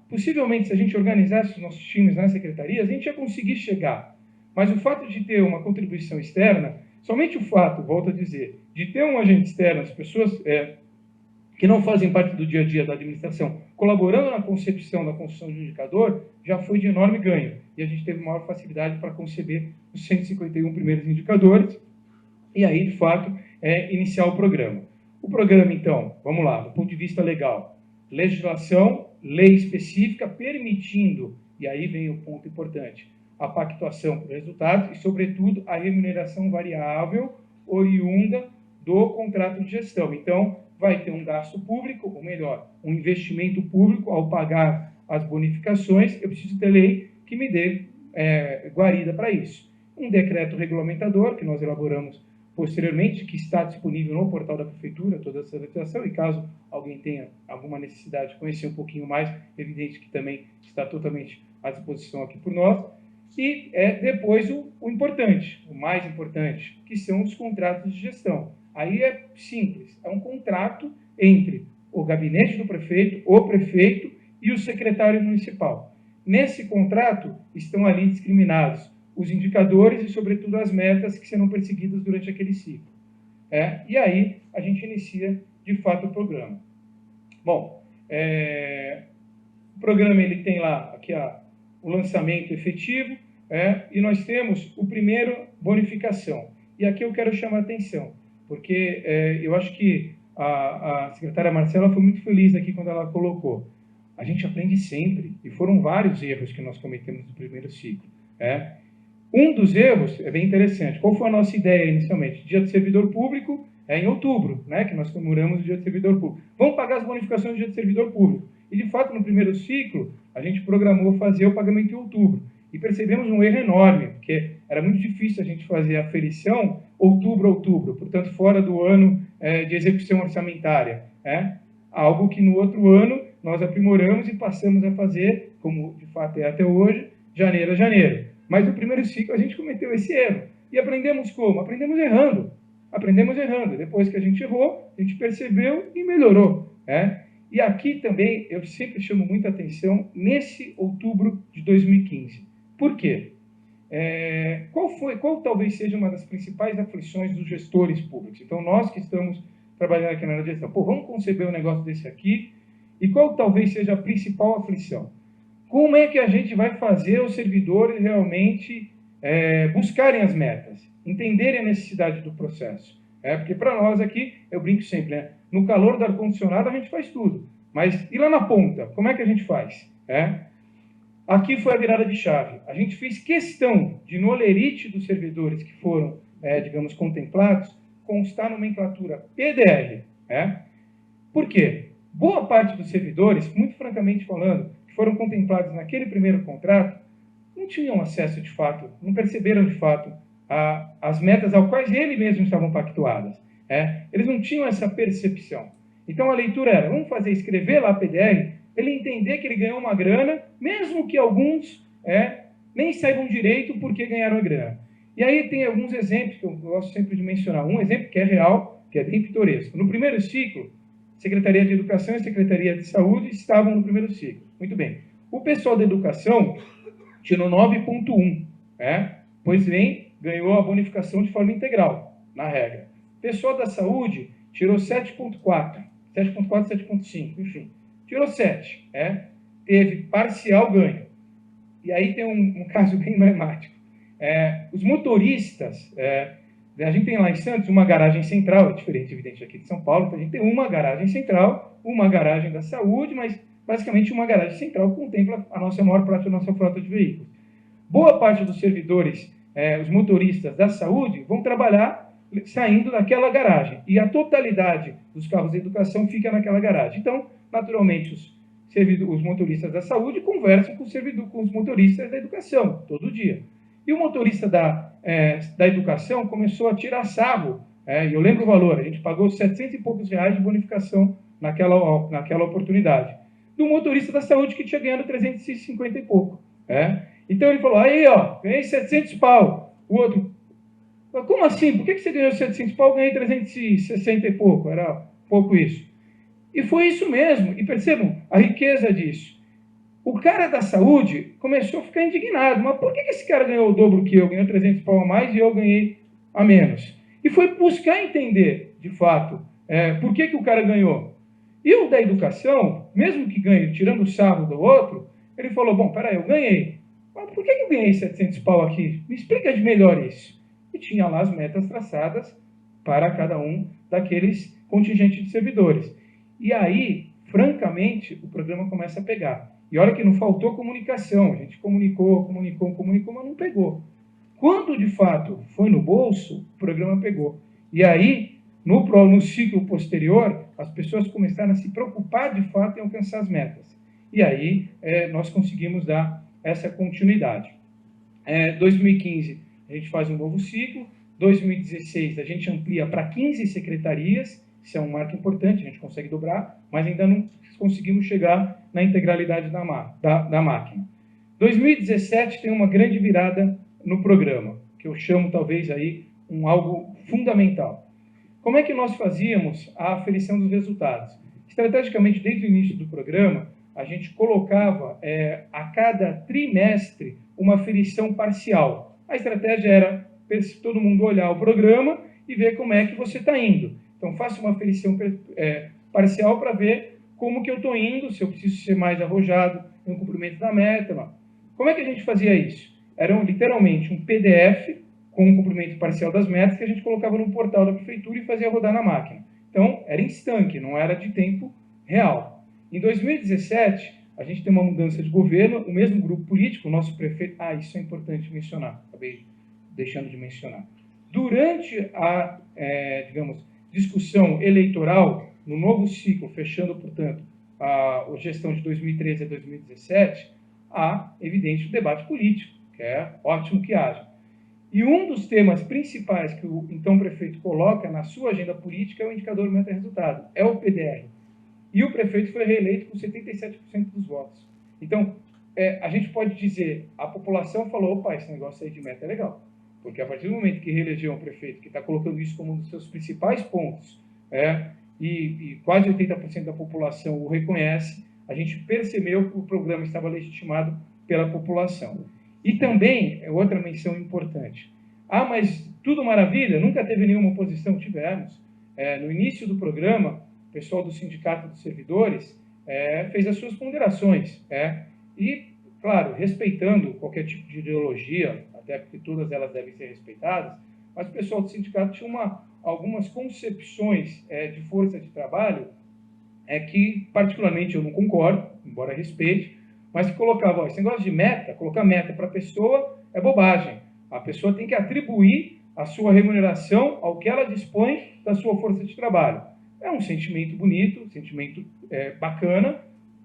Possivelmente, se a gente organizasse os nossos times nas secretarias, a gente ia conseguir chegar. Mas o fato de ter uma contribuição externa, Somente o fato, volto a dizer, de ter um agente externo, as pessoas que não fazem parte do dia a dia da administração, colaborando na concepção da construção de um indicador, já foi de enorme ganho. E a gente teve maior facilidade para conceber os 151 primeiros indicadores e aí, de fato, iniciar o programa. O programa, então, vamos lá, do ponto de vista legal, legislação, lei específica, permitindo, e aí vem o ponto importante, a pactuação por resultados e, sobretudo, a remuneração variável oriunda do contrato de gestão. Então, vai ter um gasto público, ou melhor, um investimento público ao pagar as bonificações, eu preciso ter lei que me dê guarida para isso. Um decreto regulamentador, que nós elaboramos posteriormente, que está disponível no portal da Prefeitura, toda essa legislação, e caso alguém tenha alguma necessidade de conhecer um pouquinho mais, evidente que também está totalmente à disposição aqui por nós. E depois o importante, o mais importante, que são os contratos de gestão. Aí é simples, é um contrato entre o gabinete do prefeito, o prefeito e o secretário municipal. Nesse contrato estão ali discriminados os indicadores e, sobretudo, as metas que serão perseguidas durante aquele ciclo. E aí a gente inicia, de fato, o programa. Bom, o programa ele tem lá aqui o lançamento efetivo, e nós temos o primeiro, bonificação. E aqui eu quero chamar a atenção, porque eu acho que a secretária Marcela foi muito feliz aqui quando ela colocou. A gente aprende sempre, e foram vários erros que nós cometemos no primeiro ciclo. Um dos erros é bem interessante. Qual foi a nossa ideia inicialmente? Dia do Servidor Público em outubro, que nós comemoramos o Dia do Servidor Público. Vamos pagar as bonificações do Dia do Servidor Público. E, de fato, no primeiro ciclo, a gente programou fazer o pagamento em outubro. E percebemos um erro enorme, porque era muito difícil a gente fazer a aferição outubro a outubro, portanto, fora do ano de execução orçamentária. Algo que no outro ano nós aprimoramos e passamos a fazer, como de fato é até hoje, janeiro a janeiro. Mas no primeiro ciclo a gente cometeu esse erro. E aprendemos como? Aprendemos errando. Aprendemos errando. Depois que a gente errou, a gente percebeu e melhorou. E aqui também eu sempre chamo muita atenção nesse outubro de 2015. Por quê? Qual talvez seja uma das principais aflições dos gestores públicos? Então, nós que estamos trabalhando aqui na área de gestão, vamos conceber um negócio desse aqui, e qual talvez seja a principal aflição? Como é que a gente vai fazer os servidores realmente buscarem as metas, entenderem a necessidade do processo? Porque para nós aqui, eu brinco sempre, no calor do ar-condicionado a gente faz tudo, mas e lá na ponta, como é que a gente faz? Aqui foi a virada de chave. A gente fez questão de, no olerite dos servidores que foram, digamos, contemplados, constar nomenclatura PDR. Por quê? Boa parte dos servidores, muito francamente falando, que foram contemplados naquele primeiro contrato, não tinham acesso de fato, não perceberam de fato as metas ao quais eles mesmos estavam pactuadas. Eles não tinham essa percepção. Então a leitura era, vamos escrever lá PDR, ele entender que ele ganhou uma grana, mesmo que alguns nem saibam direito por que ganharam a grana. E aí tem alguns exemplos que eu gosto sempre de mencionar. Um exemplo que é real, que é bem pitoresco. No primeiro ciclo, Secretaria de Educação e Secretaria de Saúde estavam no primeiro ciclo. Muito bem. O pessoal da Educação tirou 9,1, pois bem, ganhou a bonificação de forma integral, na regra. O pessoal da Saúde tirou 7,4, 7,5, enfim. Tirou 7, teve parcial ganho. E aí tem um caso bem emblemático. Os motoristas, a gente tem lá em Santos uma garagem central, é diferente, evidente, aqui de São Paulo, então a gente tem uma garagem central, uma garagem da saúde, mas basicamente uma garagem central que contempla a nossa maior parte da nossa frota de veículos. Boa parte dos servidores, os motoristas da saúde, vão trabalhar saindo daquela garagem, e a totalidade dos carros de educação fica naquela garagem. Então, naturalmente, os motoristas da saúde conversam com os motoristas da educação, todo dia. E o motorista da educação começou a tirar sarro, e eu lembro o valor, a gente pagou 700 e poucos reais de bonificação naquela oportunidade. Do motorista da saúde que tinha ganhado 350 e pouco. Então ele falou, aí ó, ganhei 700 pau. O outro, como assim? Por que você ganhou 700 pau e ganhei 360 e pouco? Era pouco isso. E foi isso mesmo. E percebam a riqueza disso. O cara da saúde começou a ficar indignado. Mas por que esse cara ganhou o dobro que eu? Ganhou 300 pau a mais e eu ganhei a menos. E foi buscar entender, de fato, por que o cara ganhou. E o da educação, mesmo que ganhe, tirando o sarro do outro, ele falou, bom, peraí, eu ganhei. Mas por que eu ganhei 700 pau aqui? Me explica de melhor isso. E tinha lá as metas traçadas para cada um daqueles contingentes de servidores. E aí, francamente, o programa começa a pegar. E olha que não faltou comunicação. A gente comunicou, mas não pegou. Quando, de fato, foi no bolso, o programa pegou. E aí, no ciclo posterior, as pessoas começaram a se preocupar, de fato, em alcançar as metas. E aí, nós conseguimos dar essa continuidade. 2015, a gente faz um novo ciclo. 2016, a gente amplia para 15 secretarias. Isso é um marco importante, a gente consegue dobrar, mas ainda não conseguimos chegar na integralidade da máquina. 2017 tem uma grande virada no programa, que eu chamo talvez aí algo fundamental. Como é que nós fazíamos a aferição dos resultados? Estrategicamente, desde o início do programa, a gente colocava a cada trimestre uma aferição parcial. A estratégia era todo mundo olhar o programa e ver como é que você está indo. Então, faça uma aferição parcial para ver como que eu estou indo, se eu preciso ser mais arrojado no cumprimento da meta. Como é que a gente fazia isso? Era literalmente um PDF com o cumprimento parcial das metas que a gente colocava no portal da prefeitura e fazia rodar na máquina. Então, era instante, não era de tempo real. Em 2017, a gente tem uma mudança de governo, o mesmo grupo político, o nosso prefeito... isso é importante mencionar, acabei deixando de mencionar. Durante a, discussão eleitoral, no novo ciclo, fechando, portanto, a gestão de 2013 a 2017, há, evidente, o debate político, que é ótimo que haja. E um dos temas principais que o então prefeito coloca na sua agenda política é o indicador meta-resultado, é o PDR. E o prefeito foi reeleito com 77% dos votos. Então, a gente pode dizer, a população falou, opa, esse negócio aí de meta é legal. Porque a partir do momento que reelegeu um prefeito que está colocando isso como um dos seus principais pontos, e quase 80% da população o reconhece, a gente percebeu que o programa estava legitimado pela população. E também, outra menção importante, mas tudo maravilha, nunca teve nenhuma oposição, tivemos. No início do programa, o pessoal do Sindicato dos Servidores fez as suas ponderações, e, claro, respeitando qualquer tipo de ideologia, até porque todas elas devem ser respeitadas, mas o pessoal do sindicato tinha algumas concepções de força de trabalho que, particularmente, eu não concordo, embora respeite, mas que colocava, esse negócio de meta, colocar meta para a pessoa é bobagem. A pessoa tem que atribuir a sua remuneração ao que ela dispõe da sua força de trabalho. É um sentimento bonito, um sentimento bacana,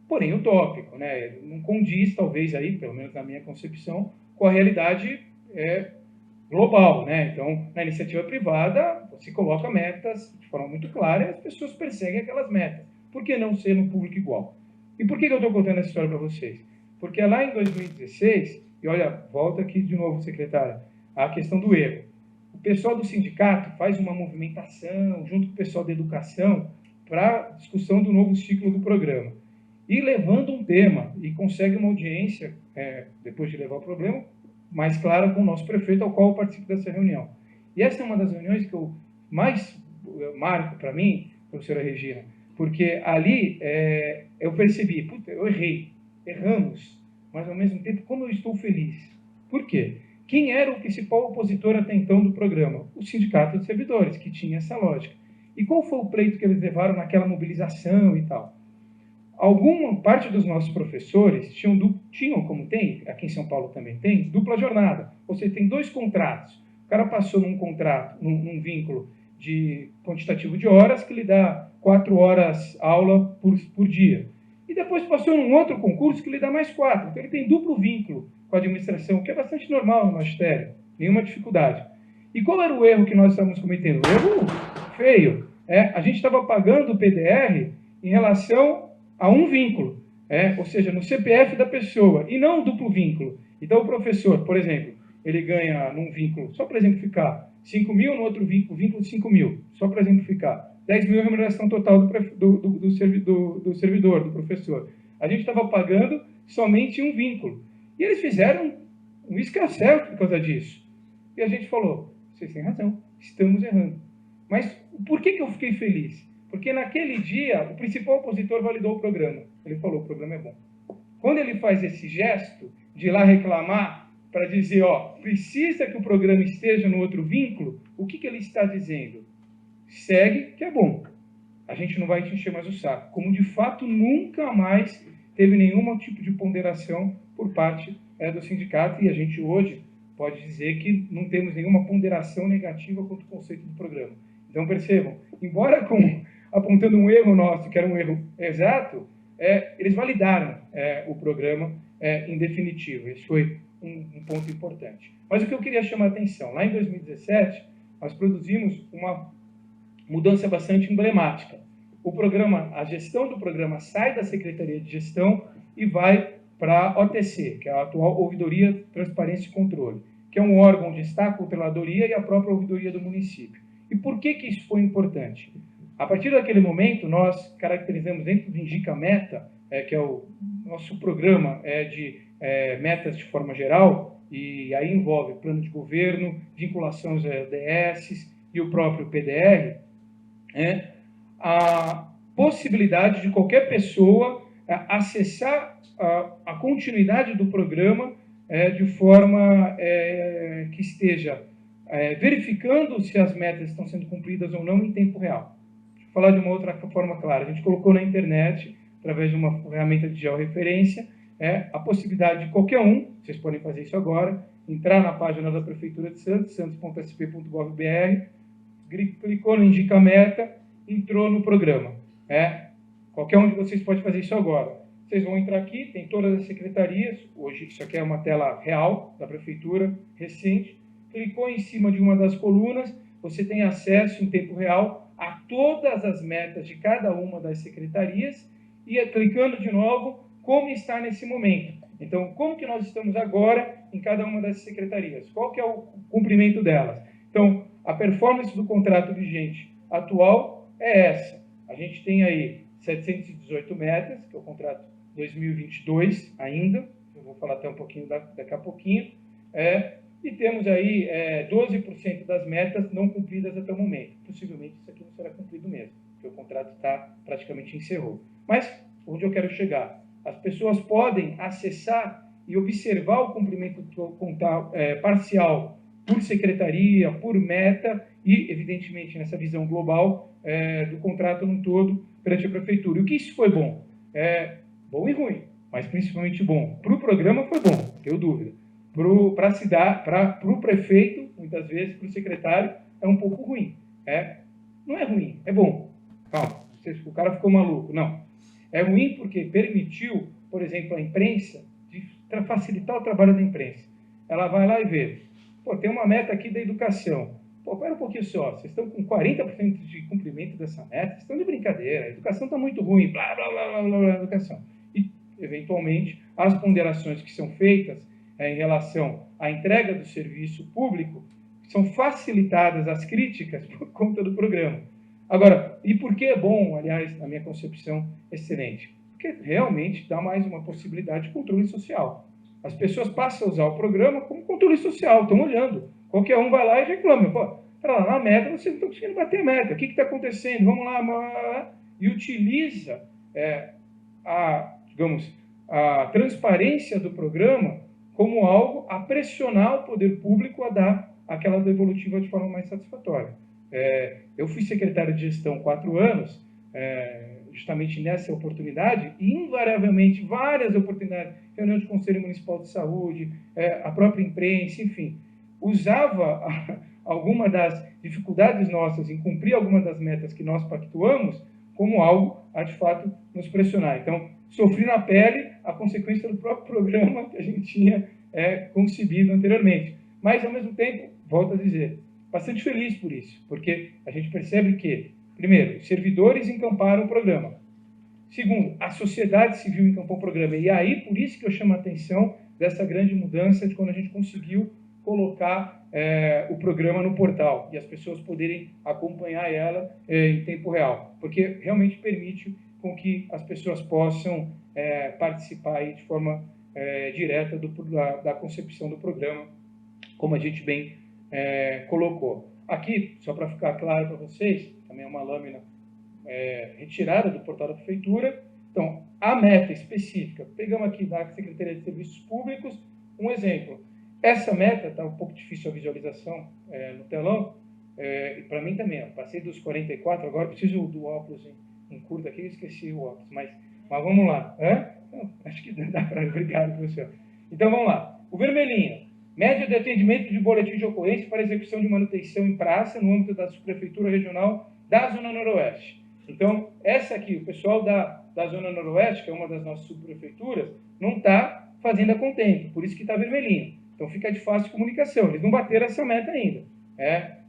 porém utópico, né? Não condiz, talvez, aí, pelo menos na minha concepção, com a realidade global, né? Então, na iniciativa privada, você coloca metas de forma muito clara e as pessoas perseguem aquelas metas. Por que não ser no público igual? E por que eu estou contando essa história para vocês? Porque lá em 2016, e olha, volta aqui de novo, secretária, a questão do erro. O pessoal do sindicato faz uma movimentação, junto com o pessoal da educação, para a discussão do novo ciclo do programa. E levando um tema, e consegue uma audiência, depois de levar o problema, mais clara com o nosso prefeito, ao qual eu participo dessa reunião. E essa é uma das reuniões que eu mais marco para mim, professora Regina, porque ali eu percebi, puta, eu erramos, mas ao mesmo tempo, como eu estou feliz. Por quê? Quem era o principal opositor até então do programa? O Sindicato de Servidores, que tinha essa lógica. E qual foi o pleito que eles levaram naquela mobilização e tal? Alguma parte dos nossos professores tinham, como tem, aqui em São Paulo também tem, dupla jornada. Ou seja, tem 2 contratos. O cara passou num contrato, num vínculo de quantitativo de horas, que lhe dá 4 horas aula por dia. E depois passou num outro concurso que lhe dá mais 4. Então, ele tem duplo vínculo com a administração, que é bastante normal no magistério, nenhuma dificuldade. E qual era o erro que nós estávamos cometendo? O erro feio. A gente estava pagando o PDR em relação a um vínculo, ou seja, no CPF da pessoa, e não o duplo vínculo. Então, o professor, por exemplo, ele ganha num vínculo, só para exemplificar, 5 mil, no outro vínculo 5 mil, só para exemplificar. 10 mil é a remuneração total do servidor, do professor. A gente estava pagando somente um vínculo. E eles fizeram um escarcéu por causa disso. E a gente falou, vocês têm razão, estamos errando. Mas por que eu fiquei feliz? Porque naquele dia, o principal opositor validou o programa. Ele falou, o programa é bom. Quando ele faz esse gesto de ir lá reclamar para dizer, ó, precisa que o programa esteja no outro vínculo, o que ele está dizendo? Segue, que é bom. A gente não vai te encher mais o saco. Como, de fato, nunca mais teve nenhum tipo de ponderação por parte do sindicato, e a gente hoje pode dizer que não temos nenhuma ponderação negativa quanto ao conceito do programa. Então, percebam, embora apontando um erro nosso, que era um erro exato, eles validaram o programa em definitivo. Esse foi um ponto importante. Mas o que eu queria chamar a atenção, lá em 2017, nós produzimos uma mudança bastante emblemática. O programa, a gestão do programa sai da Secretaria de Gestão e vai para a OTC, que é a atual Ouvidoria, Transparência e Controle, que é um órgão onde está a controladoria e a própria ouvidoria do município. E por que isso foi importante? A partir daquele momento, nós caracterizamos dentro do Indica Meta, que é o nosso programa de metas de forma geral, e aí envolve plano de governo, vinculação aos LDS e o próprio PDR, a possibilidade de qualquer pessoa acessar a continuidade do programa de forma que esteja verificando se as metas estão sendo cumpridas ou não em tempo real. Deixa eu falar de uma outra forma clara. A gente colocou na internet, através de uma ferramenta de georreferência, a possibilidade de qualquer um, vocês podem fazer isso agora, entrar na página da Prefeitura de Santos, santos.sp.gov.br, clicou no Indica Meta, entrou no programa. Qualquer um de vocês pode fazer isso agora. Vocês vão entrar aqui, tem todas as secretarias, hoje isso aqui é uma tela real da Prefeitura, recente, clicou em cima de uma das colunas, você tem acesso em tempo real a todas as metas de cada uma das secretarias e clicando de novo como está nesse momento. Então, como que nós estamos agora em cada uma das secretarias? Qual que é o cumprimento delas? Então, a performance do contrato vigente atual é essa. A gente tem aí 718 metas, que é o contrato 2022 ainda, eu vou falar até um pouquinho daqui a pouquinho, e temos aí 12% das metas não cumpridas até o momento. Possivelmente isso aqui não será cumprido mesmo, porque o contrato praticamente encerrou. Mas, onde eu quero chegar? As pessoas podem acessar e observar o cumprimento parcial por secretaria, por meta e, evidentemente, nessa visão global do contrato num todo perante a Prefeitura. E o que isso foi bom? Bom e ruim, mas principalmente bom. Para o programa foi bom, não tenho dúvida. Para o prefeito, muitas vezes, para o secretário, é um pouco ruim. Não é ruim, é bom. Calma, o cara ficou maluco. Não. É ruim porque permitiu, por exemplo, a imprensa, de facilitar o trabalho da imprensa. Ela vai lá e vê, tem uma meta aqui da educação. Pera um pouquinho só, vocês estão com 40% de cumprimento dessa meta, vocês estão de brincadeira, a educação está muito ruim, blá, blá, blá, blá, blá, blá, educação. E, eventualmente, as ponderações que são feitas em relação à entrega do serviço público são facilitadas as críticas por conta do programa. Agora, e por que é bom, aliás, na minha concepção, excelente? Porque realmente dá mais uma possibilidade de controle social. As pessoas passam a usar o programa como controle social, estão olhando. Qualquer um vai lá e reclama. Para lá na meta, vocês não estão conseguindo bater a meta. O que está acontecendo? Vamos lá. E utiliza a transparência do programa como algo a pressionar o poder público a dar aquela devolutiva de forma mais satisfatória. Eu fui secretário de gestão 4 anos, justamente nessa oportunidade, e invariavelmente, várias oportunidades, reunião de Conselho Municipal de Saúde, a própria imprensa, enfim, usava alguma das dificuldades nossas em cumprir alguma das metas que nós pactuamos como algo a, de fato, nos pressionar. Então, sofri na pele a consequência do próprio programa que a gente tinha concebido anteriormente. Mas, ao mesmo tempo, volto a dizer, bastante feliz por isso, porque a gente percebe que, primeiro, os servidores encamparam o programa. Segundo, a sociedade civil encampou o programa. E aí, por isso que eu chamo a atenção dessa grande mudança de quando a gente conseguiu colocar o programa no portal e as pessoas poderem acompanhar ela em tempo real, porque realmente permite com que as pessoas possam participar aí de forma direta da concepção do programa, como a gente bem colocou. Aqui, só para ficar claro para vocês, também é uma lâmina retirada do portal da Prefeitura. Então, a meta específica, pegamos aqui da Secretaria de Serviços Públicos, um exemplo. Essa meta, está um pouco difícil a visualização no telão, e para mim também, eu passei dos 44, agora preciso do óculos em curto aqui, eu esqueci o óculos, mas vamos lá. Não, acho que dá para... Obrigado, professor. Então, vamos lá. O vermelhinho, média de atendimento de boletim de ocorrência para execução de manutenção em praça no âmbito da Subprefeitura Regional da Zona Noroeste. Então, essa aqui, o pessoal da Zona Noroeste, que é uma das nossas subprefeituras, não está fazendo a contento, por isso que está vermelhinho. Então, fica de fácil comunicação. Eles não bateram essa meta ainda.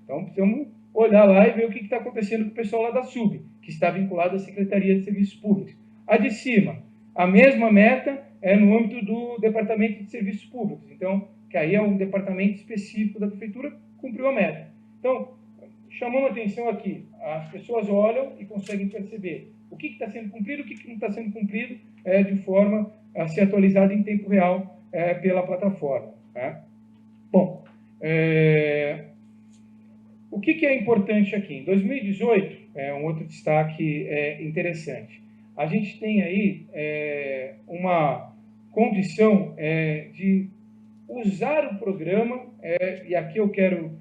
Então, precisamos olhar lá e ver o que está acontecendo com o pessoal lá da SUB, que está vinculado à Secretaria de Serviços Públicos. A de cima, a mesma meta no âmbito do Departamento de Serviços Públicos. Então, que aí é um departamento específico da Prefeitura, cumpriu a meta. Então, chamando a atenção aqui, as pessoas olham e conseguem perceber o que está sendo cumprido, o que não está sendo cumprido, de forma a ser atualizado em tempo real pela plataforma. Bom, o que é importante aqui? Em 2018, um outro destaque interessante. A gente tem aí uma condição de usar o programa, e aqui eu quero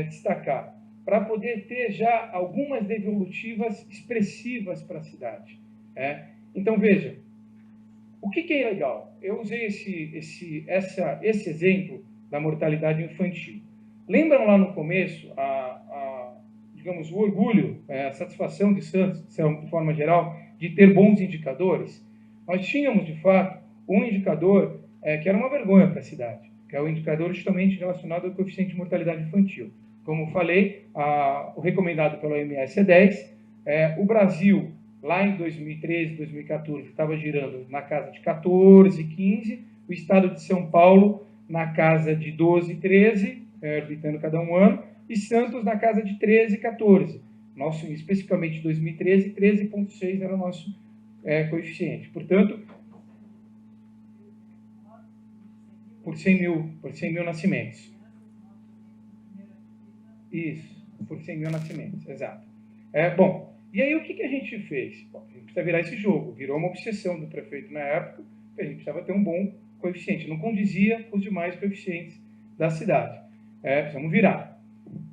destacar, para poder ter já algumas devolutivas expressivas para a cidade. Então, veja, o que é legal? Eu usei esse exemplo da mortalidade infantil. Lembram lá no começo, digamos, o orgulho, a satisfação de Santos, de forma geral, de ter bons indicadores? Nós tínhamos, de fato, um indicador que era uma vergonha para a cidade, que é o indicador justamente relacionado ao coeficiente de mortalidade infantil. Como falei, o recomendado pela OMS é 10. O Brasil, lá em 2013, 2014, estava girando na casa de 14, 15. O estado de São Paulo na casa de 12, 13, orbitando cada um ano. E Santos na casa de 13, 14. Nosso, especificamente 2013, 13,6 era o nosso coeficiente. Portanto, por 100 mil nascimentos. Isso, por 100 mil nascimentos, exato. Bom, e aí o que a gente fez? Bom, a gente precisa virar esse jogo. Virou uma obsessão do prefeito na época, que a gente precisava ter um bom coeficiente. Não condizia com os demais coeficientes da cidade. Precisamos virar.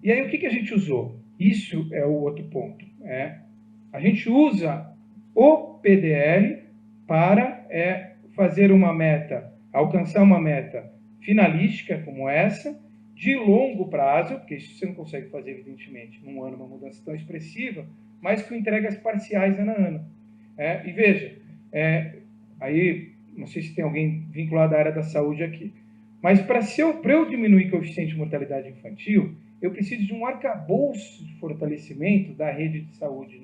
E aí o que a gente usou? Isso é o outro ponto. A gente usa o PDR para fazer uma meta, alcançar uma meta finalística como essa, de longo prazo, porque isso você não consegue fazer, evidentemente, num ano uma mudança tão expressiva, mas com entregas parciais ano a ano. E veja, aí, não sei se tem alguém vinculado à área da saúde aqui, mas para eu diminuir o coeficiente de mortalidade infantil, eu preciso de um arcabouço de fortalecimento da rede de saúde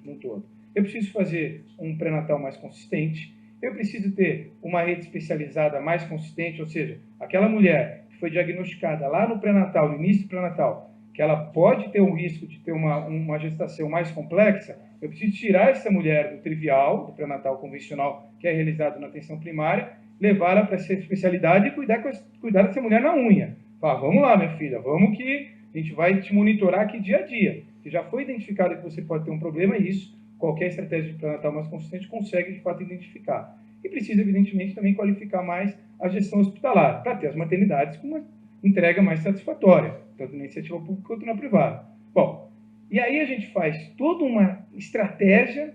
no todo. Eu preciso fazer um pré-natal mais consistente, eu preciso ter uma rede especializada mais consistente, ou seja, aquela mulher que foi diagnosticada lá no pré-natal, no início do pré-natal, que ela pode ter um risco de ter uma gestação mais complexa, eu preciso tirar essa mulher do trivial, do pré-natal convencional, que é realizado na atenção primária, levá-la para essa especialidade e cuidar dessa mulher na unha. Fala, vamos lá, minha filha, vamos que a gente vai te monitorar aqui dia a dia. Que já foi identificado que você pode ter um problema, e isso, qualquer estratégia de pré-natal mais consistente consegue, de fato, identificar. E precisa, evidentemente, também qualificar mais a gestão hospitalar, para ter as maternidades com uma entrega mais satisfatória, tanto na iniciativa pública quanto na privada. Bom, e aí a gente faz toda uma estratégia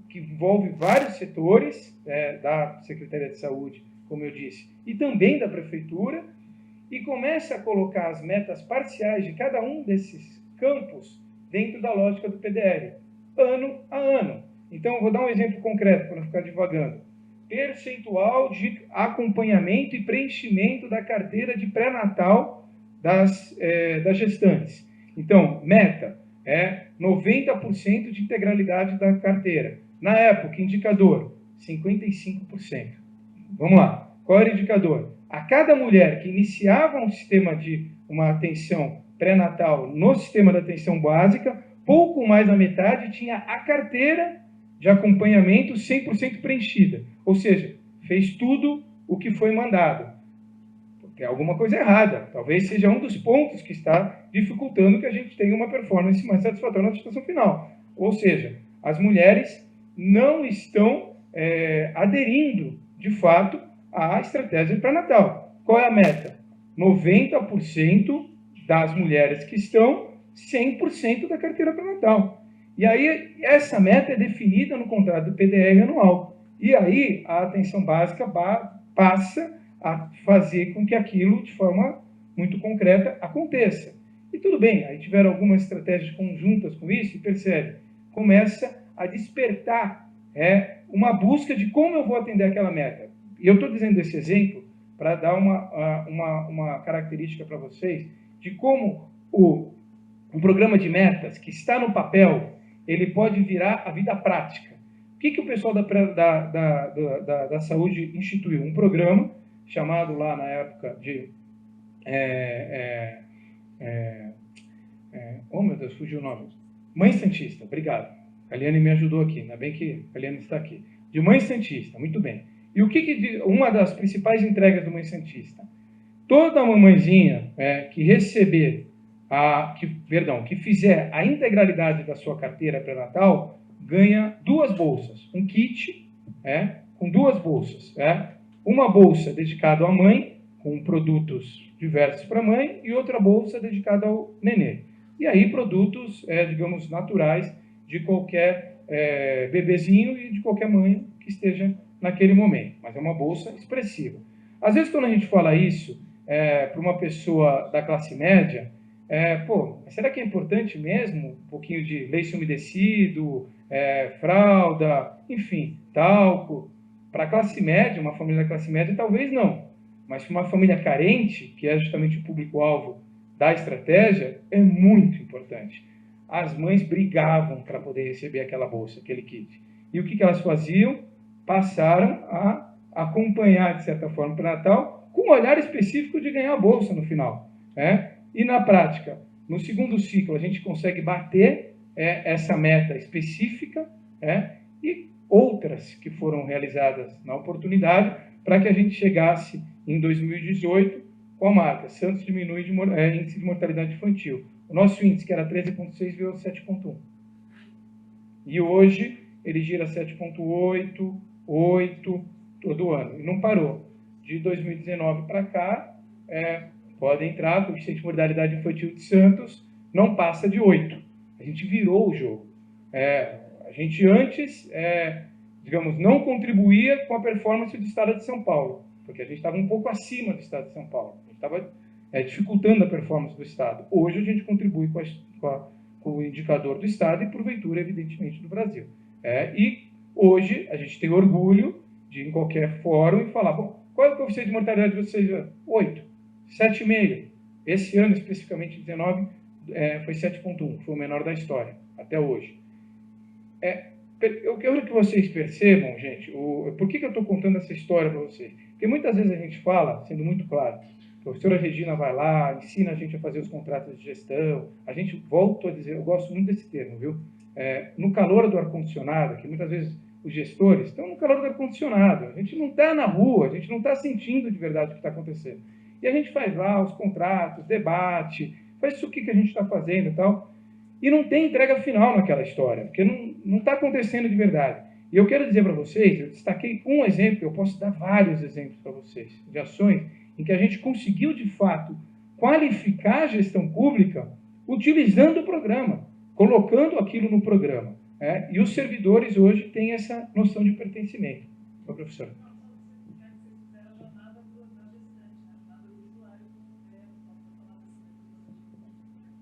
que envolve vários setores da Secretaria de Saúde, como eu disse, e também da Prefeitura, e começa a colocar as metas parciais de cada um desses campos dentro da lógica do PDR, ano a ano. Então, eu vou dar um exemplo concreto para não ficar divagando. Percentual de acompanhamento e preenchimento da carteira de pré-natal das gestantes. Então, meta 90% de integralidade da carteira. Na época, indicador, 55%. Vamos lá. Qual era o indicador? A cada mulher que iniciava um sistema de uma atenção pré-natal no sistema da atenção básica, pouco mais da metade tinha a carteira de acompanhamento 100% preenchida. Ou seja, fez tudo o que foi mandado. tem alguma coisa errada. Talvez seja um dos pontos que está dificultando que a gente tenha uma performance mais satisfatória na situação final. Ou seja, as mulheres não estão aderindo, de fato, à estratégia pré-natal. Qual é a meta? 90% das mulheres que estão, 100% da carteira pré-natal. E aí, essa meta é definida no contrato do PDR anual. E aí, a atenção básica passa a fazer com que aquilo, de forma muito concreta, aconteça. E tudo bem, aí tiveram algumas estratégias conjuntas com isso, e percebe, começa a despertar uma busca de como eu vou atender aquela meta. E eu estou dizendo esse exemplo para dar uma característica para vocês de como um programa de metas que está no papel, ele pode virar a vida prática. O que o pessoal da saúde instituiu? Um programa chamado lá na época de... oh, meu Deus, fugiu o nome. Mãe Santista, obrigado. A Eliane me ajudou aqui, ainda bem que a Eliane está aqui. De Mãe Santista, muito bem. E o que uma das principais entregas do Mãe Santista? Toda mamãezinha que receber, que fizer a integralidade da sua carteira pré-natal, ganha 2 bolsas. Um kit com 2 bolsas. Uma bolsa dedicada à mãe, com produtos diversos para a mãe, e outra bolsa dedicada ao nenê. E aí produtos, digamos, naturais de qualquer bebezinho e de qualquer mãe que esteja naquele momento. Mas é uma bolsa expressiva. Às vezes, quando a gente fala isso para uma pessoa da classe média, será que é importante mesmo um pouquinho de leite umedecido, fralda, enfim, talco? Para a classe média, uma família da classe média, talvez não. Mas para uma família carente, que é justamente o público-alvo da estratégia, é muito importante. As mães brigavam para poder receber aquela bolsa, aquele kit. E o que elas faziam? Passaram a acompanhar, de certa forma, o pré-natal, com um olhar específico de ganhar a bolsa no final. E na prática, no segundo ciclo, a gente consegue bater essa meta específica e outras que foram realizadas na oportunidade para que a gente chegasse em 2018 com a marca Santos diminui índice de mortalidade infantil. O nosso índice, que era 13,6, veio a 7,1. E hoje ele gira 7,8, 8, todo ano. E não parou. De 2019 para cá, pode entrar, o coeficiente de mortalidade infantil de Santos não passa de 8. A gente virou o jogo. A gente antes, digamos, não contribuía com a performance do Estado de São Paulo, porque a gente estava um pouco acima do Estado de São Paulo. A gente estava dificultando a performance do Estado. Hoje a gente contribui com o indicador do Estado e, porventura, evidentemente, do Brasil. E hoje a gente tem orgulho de ir em qualquer fórum e falar, bom, qual é o coeficiente de mortalidade de vocês? 8, 7,5. Esse ano, especificamente, 19, foi 7,1, foi o menor da história, até hoje. Eu quero que vocês percebam, gente, por que eu estou contando essa história para vocês? Porque muitas vezes a gente fala, sendo muito claro, a professora Regina vai lá, ensina a gente a fazer os contratos de gestão, a gente, volto a dizer, eu gosto muito desse termo, viu? No calor do ar-condicionado, que muitas vezes os gestores estão no calor do ar-condicionado, a gente não está na rua, a gente não está sentindo de verdade o que está acontecendo. E a gente faz lá os contratos, debate, faz isso que a gente está fazendo e tal, e não tem entrega final naquela história, porque não está acontecendo de verdade. E eu quero dizer para vocês, eu destaquei um exemplo, eu posso dar vários exemplos para vocês, de ações em que a gente conseguiu, de fato, qualificar a gestão pública utilizando o programa, colocando aquilo no programa. E os servidores hoje têm essa noção de pertencimento. Ô, professor.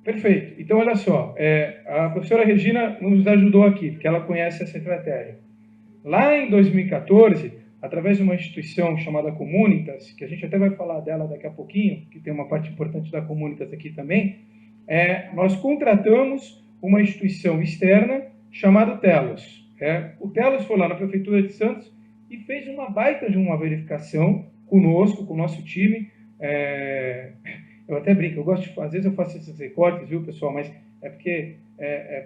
Perfeito. Então, olha só, a professora Regina nos ajudou aqui, porque ela conhece essa estratégia. Lá em 2014, através de uma instituição chamada Comunitas, que a gente até vai falar dela daqui a pouquinho, que tem uma parte importante da Comunitas aqui também, nós contratamos uma instituição externa chamada Telos. O Telos foi lá na Prefeitura de Santos e fez uma baita de uma verificação conosco, com o nosso time. Eu até brinco, às vezes eu faço esses recortes, viu, pessoal, mas é porque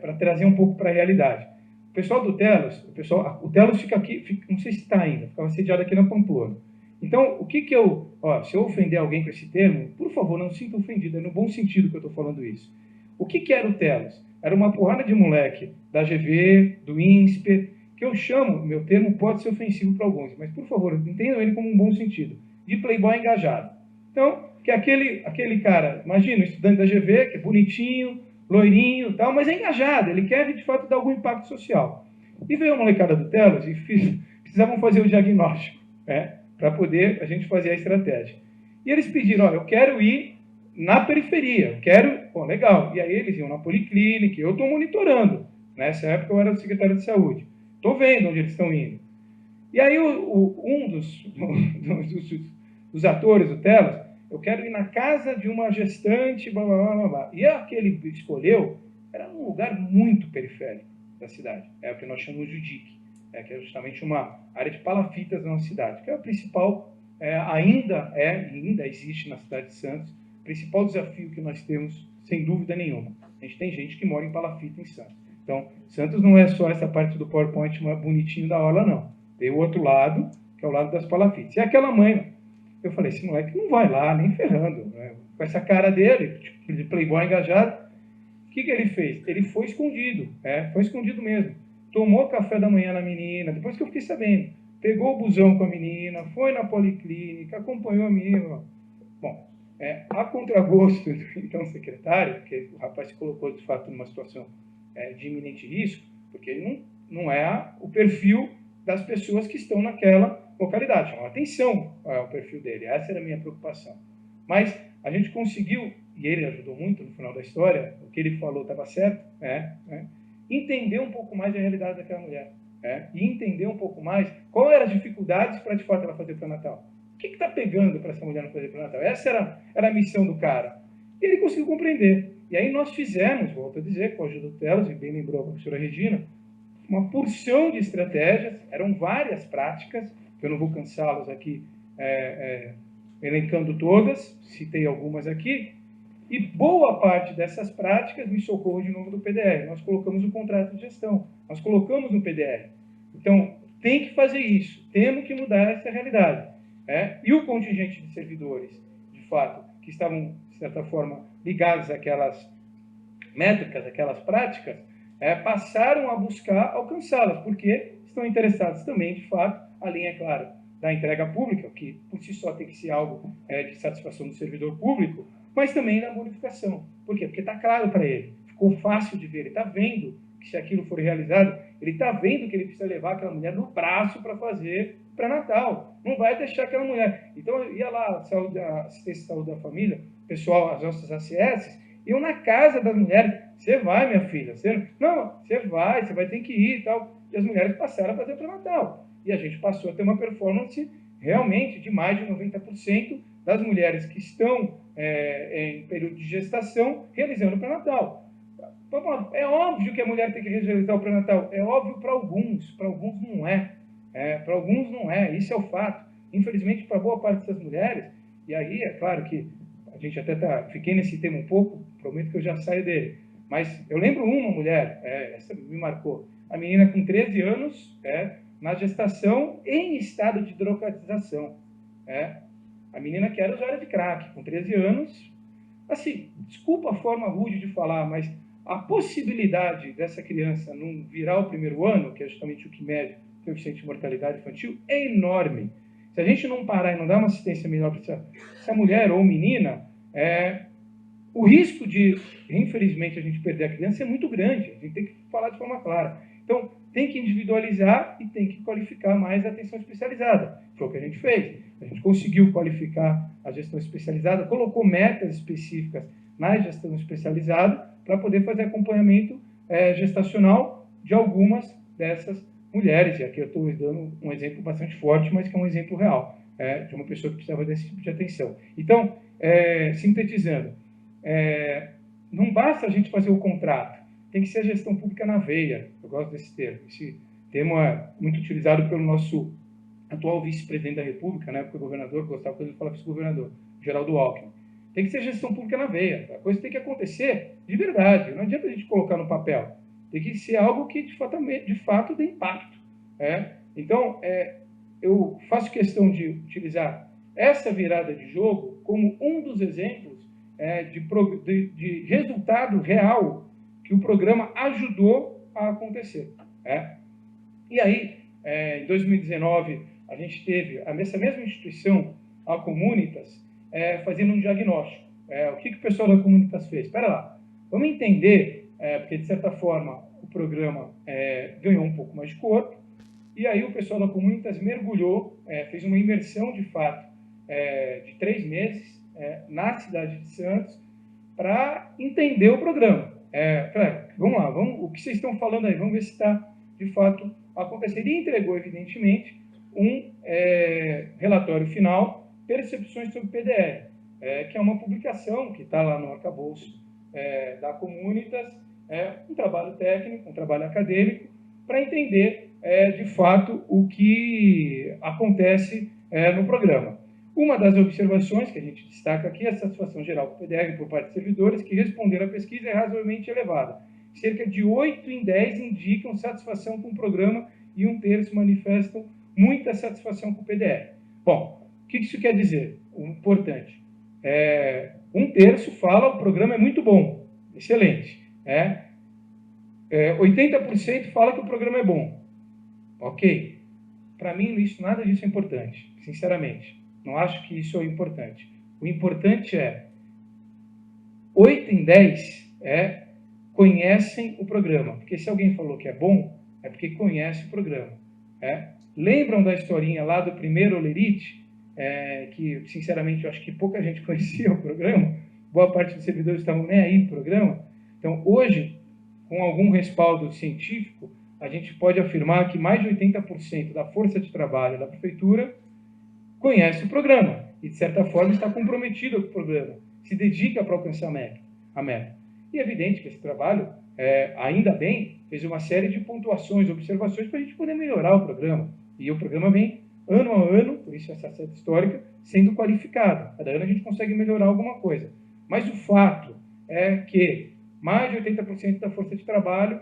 para trazer um pouco para a realidade. O pessoal do Telos, o Telos fica aqui, não sei se está ainda, ficava sediado aqui na Pamplona. Então, o que que eu... se eu ofender alguém com esse termo, por favor, não se sinta ofendido, é no bom sentido que eu estou falando isso. O que que era o Telos? Era uma porrada de moleque da GV, do INSPER, que eu chamo, meu termo pode ser ofensivo para alguns, mas, por favor, entendam ele como um bom sentido, de playboy engajado. Então, que aquele cara, imagina, um estudante da GV, que é bonitinho, loirinho, tal, mas é engajado, ele quer, de fato, dar algum impacto social. E veio a molecada do Telos e precisavam fazer o diagnóstico, para poder a gente fazer a estratégia. E eles pediram, olha, eu quero ir na periferia, eu quero... Pô, legal. E aí eles iam na policlínica, eu estou monitorando. Nessa época eu era o secretário de saúde. Estou vendo onde eles estão indo. E aí um dos atores do Telos, eu quero ir na casa de uma gestante, blá, blá, blá, blá. E aquele que escolheu era um lugar muito periférico da cidade. É o que nós chamamos de DIC, que é justamente uma área de palafitas na nossa cidade, que é a principal, ainda existe na cidade de Santos, o principal desafio que nós temos, sem dúvida nenhuma. A gente tem gente que mora em palafita em Santos. Então, Santos não é só essa parte do PowerPoint bonitinho da orla, não. Tem o outro lado, que é o lado das palafitas. E aquela mãe, eu falei, esse moleque não vai lá, nem ferrando. Com essa cara dele, tipo, de playboy engajado, o que ele fez? Ele foi escondido, foi escondido mesmo. Tomou café da manhã na menina, depois que eu fiquei sabendo. Pegou o busão com a menina, foi na policlínica, acompanhou a menina. Bom, a contragosto do então secretário, porque o rapaz se colocou, de fato, numa situação de iminente risco, porque ele não é o perfil das pessoas que estão naquela localidade. Chama atenção o perfil dele, essa era a minha preocupação. Mas a gente conseguiu, e ele ajudou muito no final da história, o que ele falou estava certo, entender um pouco mais a realidade daquela mulher, e entender um pouco mais qual eram as dificuldades para, de fato, ela fazer pré-natal. O que está pegando para essa mulher não fazer pré-natal? Essa era a missão do cara. E ele conseguiu compreender. E aí nós fizemos, volto a dizer, com a ajuda do Telos, e bem lembrou a professora Regina, uma porção de estratégias, eram várias práticas, que eu não vou cansá-los aqui elencando todas, citei algumas aqui, e boa parte dessas práticas me socorro de novo do PDR. Nós colocamos o contrato de gestão, nós colocamos no PDR. Então, tem que fazer isso, temos que mudar essa realidade. E o contingente de servidores, de fato, que estavam, de certa forma, ligados àquelas métricas, àquelas práticas, passaram a buscar alcançá-las, porque estão interessados também, de fato, além, é claro, da entrega pública, que por si só tem que ser algo de satisfação do servidor público, mas também na bonificação. Por quê? Porque está claro para ele, ficou fácil de ver, ele está vendo que se aquilo for realizado, ele está vendo que ele precisa levar aquela mulher no braço para fazer pré-natal. Não vai deixar aquela mulher. Então, eu ia lá, a assistência de saúde da família, pessoal, as nossas ACS, iam na casa das mulheres. Você vai, minha filha. Você vai ter que ir e tal. E as mulheres passaram a fazer pré-natal. E a gente passou a ter uma performance realmente de mais de 90% das mulheres que estão em período de gestação realizando o pré-natal. É óbvio que a mulher tem que realizar o pré-natal. É óbvio para alguns não é. Para alguns não é, isso é o fato. Infelizmente, para boa parte dessas mulheres, e aí é claro que a gente até fiquei nesse tema um pouco, prometo que eu já saio dele, mas eu lembro uma mulher, essa me marcou, a menina com 13 anos, na gestação, em estado de drogatização. A menina que era usuária de crack, com 13 anos, assim, desculpa a forma rude de falar, mas a possibilidade dessa criança não virar o primeiro ano, que é justamente o que mede o coeficiente de mortalidade infantil, é enorme. Se a gente não parar e não dar uma assistência melhor para essa mulher ou menina, o risco de, infelizmente, a gente perder a criança é muito grande. A gente tem que falar de forma clara. Então, tem que individualizar e tem que qualificar mais a atenção especializada. Foi o que a gente fez. A gente conseguiu qualificar a gestão especializada, colocou metas específicas na gestão especializada para poder fazer acompanhamento gestacional de algumas dessas mulheres. E aqui eu estou dando um exemplo bastante forte, mas que é um exemplo real, de uma pessoa que precisava desse tipo de atenção. Então, sintetizando, não basta a gente fazer o contrato, tem que ser a gestão pública na veia. Eu gosto desse termo. Esse termo é muito utilizado pelo nosso atual vice-presidente da República, na época governador, gostava quando ele falava vice-governador, Geraldo Alckmin. Tem que ser gestão pública na veia. A coisa tem que acontecer de verdade. Não adianta a gente colocar no papel. Tem que ser algo que, de fato dê impacto. Então, eu faço questão de utilizar essa virada de jogo como um dos exemplos de resultado real que o programa ajudou a acontecer. E aí, em 2019, a gente teve essa mesma instituição, a Comunitas, fazendo um diagnóstico. O que o pessoal da Comunitas fez? Espera lá, vamos entender, porque de certa forma o programa ganhou um pouco mais de corpo, e aí o pessoal da Comunitas mergulhou, fez uma imersão de fato de 3 meses na cidade de Santos para entender o programa. Vamos lá, o que vocês estão falando aí? Vamos ver se está de fato acontecendo. E entregou, evidentemente, um relatório final, Percepções sobre PDR, que é uma publicação que está lá no arcabouço da Comunitas, um trabalho técnico, um trabalho acadêmico, para entender, de fato, o que acontece no programa. Uma das observações que a gente destaca aqui é a satisfação geral com o PDR por parte de servidores que responderam à pesquisa é razoavelmente elevada. Cerca de 8 em 10 indicam satisfação com o programa e 1/3 manifestam muita satisfação com o PDR. Bom, o que isso quer dizer? O importante. 1/3 fala o programa é muito bom, excelente. 80% fala que o programa é bom. Ok. Para mim, nada disso é importante, sinceramente. Não acho que isso é importante. O importante 8 em 10 conhecem o programa. Porque se alguém falou que é bom, é porque conhece o programa. Lembram da historinha lá do primeiro Olerite? Que, sinceramente, eu acho que pouca gente conhecia o programa. Boa parte dos servidores estavam nem aí no programa. Então, hoje, com algum respaldo científico, a gente pode afirmar que mais de 80% da força de trabalho da prefeitura conhece o programa e, de certa forma, está comprometido com o programa, se dedica para alcançar a meta. E é evidente que esse trabalho, ainda bem, fez uma série de pontuações, observações para a gente poder melhorar o programa. E o programa vem, ano a ano, por isso essa série histórica, sendo qualificado. Cada ano a gente consegue melhorar alguma coisa. Mas o fato é que mais de 80% da força de trabalho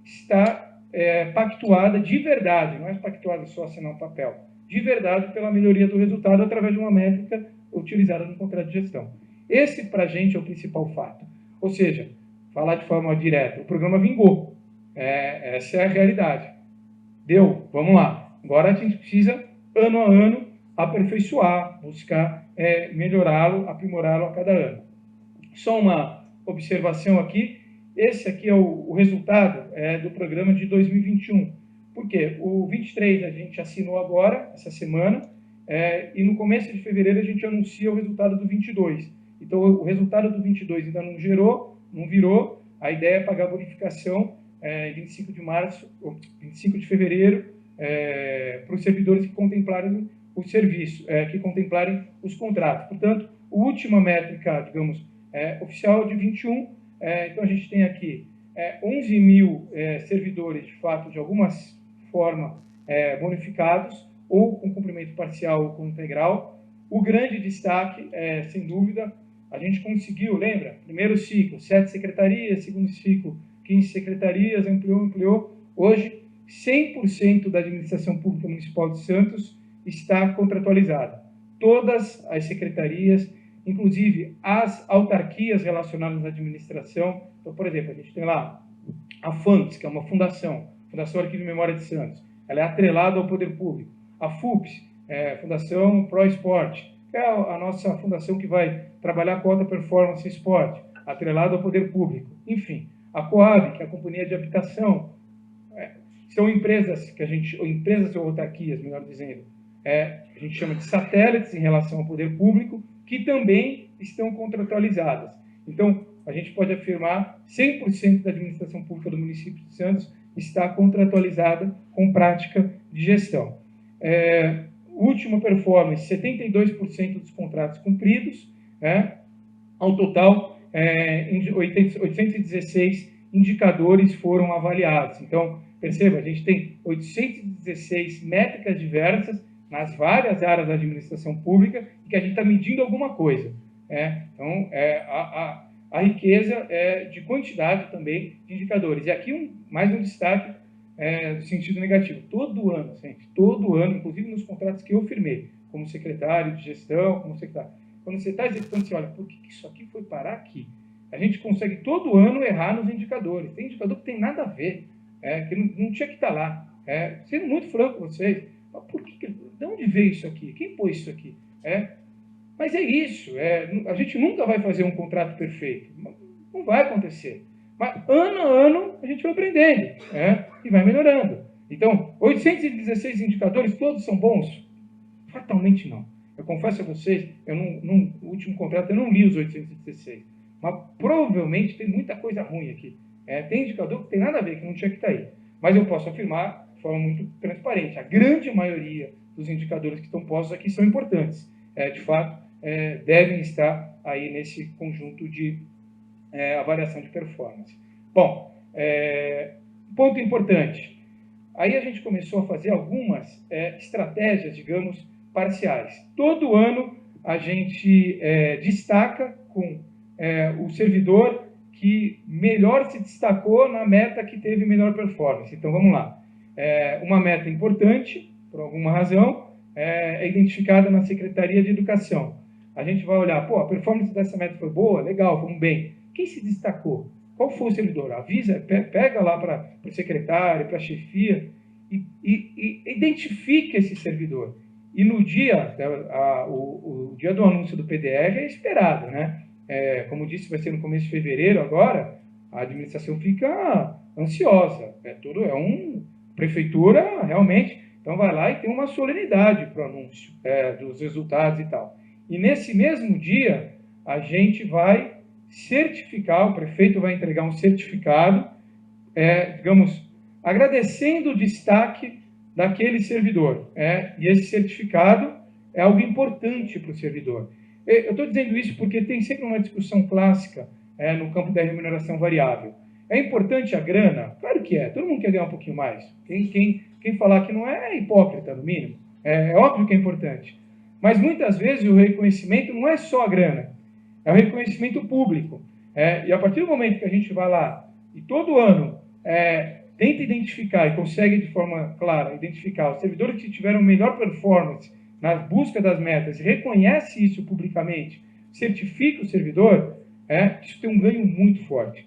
está pactuada de verdade, não é pactuada só assinar um papel, de verdade pela melhoria do resultado através de uma métrica utilizada no contrato de gestão. Esse, para a gente, é o principal fato. Ou seja, falar de forma direta, o programa vingou. Essa é a realidade. Deu, vamos lá. Agora a gente precisa, ano a ano, aperfeiçoar, buscar melhorá-lo, aprimorá-lo a cada ano. Só uma observação aqui. Esse aqui é o resultado do programa de 2021. Por quê? O 23 a gente assinou agora, essa semana, e no começo de fevereiro a gente anuncia o resultado do 22. Então, o resultado do 22 ainda não virou. A ideia é pagar a bonificação em 25 de março, 25 de fevereiro, para os servidores que contemplarem o serviço, que contemplarem os contratos. Portanto, a última métrica, digamos, oficial de 21. Então, a gente tem aqui 11 mil servidores, de fato, de alguma forma bonificados, ou com cumprimento parcial ou com integral. O grande destaque, sem dúvida, a gente conseguiu, lembra? Primeiro ciclo, 7 secretarias, segundo ciclo, 15 secretarias, ampliou. Hoje, 100% da administração pública municipal de Santos está contratualizada. Todas as secretarias, inclusive as autarquias relacionadas à administração. Então, por exemplo, a gente tem lá a FANTS, que é uma Fundação Arquivo e Memória de Santos. Ela é atrelada ao poder público. A FUPS, Fundação Pro Esporte, que é a nossa fundação que vai trabalhar com alta performance em esporte, atrelada ao poder público. Enfim, a Coab, que é a Companhia de Habitação, são empresas empresas ou autarquias, melhor dizendo, a gente chama de satélites em relação ao poder público, que também estão contratualizadas. Então, a gente pode afirmar 100% da administração pública do município de Santos está contratualizada com prática de gestão. Última performance, 72% dos contratos cumpridos, ao total, 816 indicadores foram avaliados. Então, perceba, a gente tem 816 métricas diversas nas várias áreas da administração pública e que a gente está medindo alguma coisa. Então, a riqueza de quantidade também de indicadores. E aqui mais um destaque no sentido negativo. Todo ano, gente, todo ano, inclusive nos contratos que eu firmei, como secretário de gestão, como secretário. Quando você está executando, você olha, por que isso aqui foi parar aqui? A gente consegue todo ano errar nos indicadores. Tem indicador que tem nada a ver, que não tinha que estar lá. Sendo muito franco com vocês, mas de onde veio isso aqui? Quem pôs isso aqui? Mas é isso, a gente nunca vai fazer um contrato perfeito. Não vai acontecer. Mas ano a ano a gente vai aprendendo e vai melhorando. Então, 816 indicadores, todos são bons? Fatalmente não. Eu confesso a vocês, no último contrato eu não li os 816, mas provavelmente tem muita coisa ruim aqui. Tem indicador que tem nada a ver, que não tinha que estar aí. Mas eu posso afirmar de forma muito transparente, a grande maioria dos indicadores que estão postos aqui são importantes. De fato, devem estar aí nesse conjunto de avaliação de performance. Bom, ponto importante. Aí a gente começou a fazer algumas estratégias, digamos, parciais. Todo ano a gente destaca com o servidor que melhor se destacou na meta que teve melhor performance. Então, vamos lá. Uma meta importante, por alguma razão, é identificada na Secretaria de Educação. A gente vai olhar, a performance dessa meta foi boa, legal, vamos bem. Quem se destacou? Qual foi o servidor? Avisa, pega lá para o secretário, para a chefia, e identifique esse servidor. E no dia, o dia do anúncio do PDR é esperado, né? Como disse, vai ser no começo de fevereiro agora, a administração fica ansiosa. Prefeitura, realmente, então vai lá e tem uma solenidade para o anúncio dos resultados e tal. E nesse mesmo dia, a gente vai certificar, o prefeito vai entregar um certificado, digamos, agradecendo o destaque daquele servidor. E esse certificado é algo importante para o servidor. Eu estou dizendo isso porque tem sempre uma discussão clássica no campo da remuneração variável. É importante a grana? Claro que é. Todo mundo quer ganhar um pouquinho mais. Quem falar que não é hipócrita, no mínimo. É óbvio que é importante. Mas muitas vezes o reconhecimento não é só a grana. É o reconhecimento público. E a partir do momento que a gente vai lá e todo ano tenta identificar e consegue de forma clara identificar os servidores que tiveram melhor performance na busca das metas, reconhece isso publicamente, certifica o servidor, isso tem um ganho muito forte.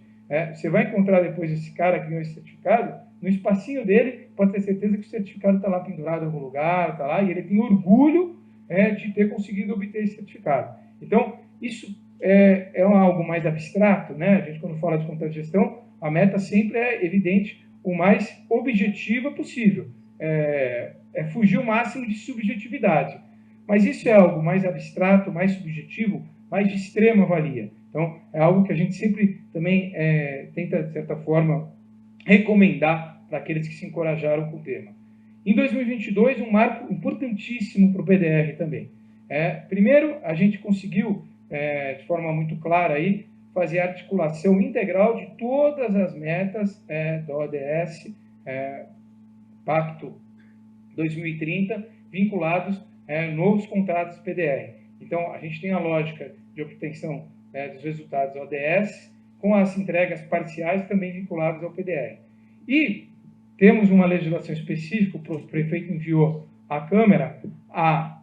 Você vai encontrar depois esse cara que ganhou esse certificado, no espacinho dele, pode ter certeza que o certificado está lá pendurado em algum lugar, está lá, e ele tem orgulho de ter conseguido obter esse certificado. Então, isso é algo mais abstrato, né? A gente, quando fala de contrato de gestão, a meta sempre é evidente, o mais objetiva possível. Fugir o máximo de subjetividade. Mas isso é algo mais abstrato, mais subjetivo, mais de extrema valia. Então, é algo que a gente sempre também tenta, de certa forma, recomendar para aqueles que se encorajaram com o tema. Em 2022, um marco importantíssimo para o PDR também. Primeiro, a gente conseguiu, de forma muito clara, aí, fazer a articulação integral de todas as metas da ODS, Pacto 2030, vinculados nos contratos PDR. Então, a gente tem a lógica de obtenção dos resultados ODS, com as entregas parciais também vinculadas ao PDR. E temos uma legislação específica, o prefeito enviou à Câmara a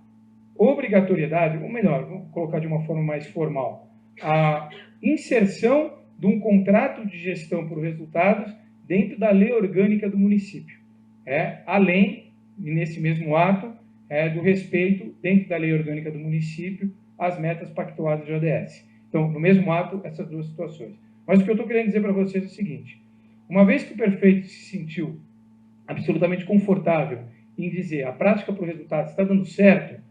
obrigatoriedade, ou melhor, vou colocar de uma forma mais formal, a inserção de um contrato de gestão por resultados dentro da lei orgânica do município. Além, nesse mesmo ato, do respeito, dentro da lei orgânica do município, às metas pactuadas de ODS. Então, no mesmo ato, essas duas situações. Mas o que eu estou querendo dizer para vocês é o seguinte: uma vez que o prefeito se sentiu absolutamente confortável em dizer a prática para o resultado está dando certo,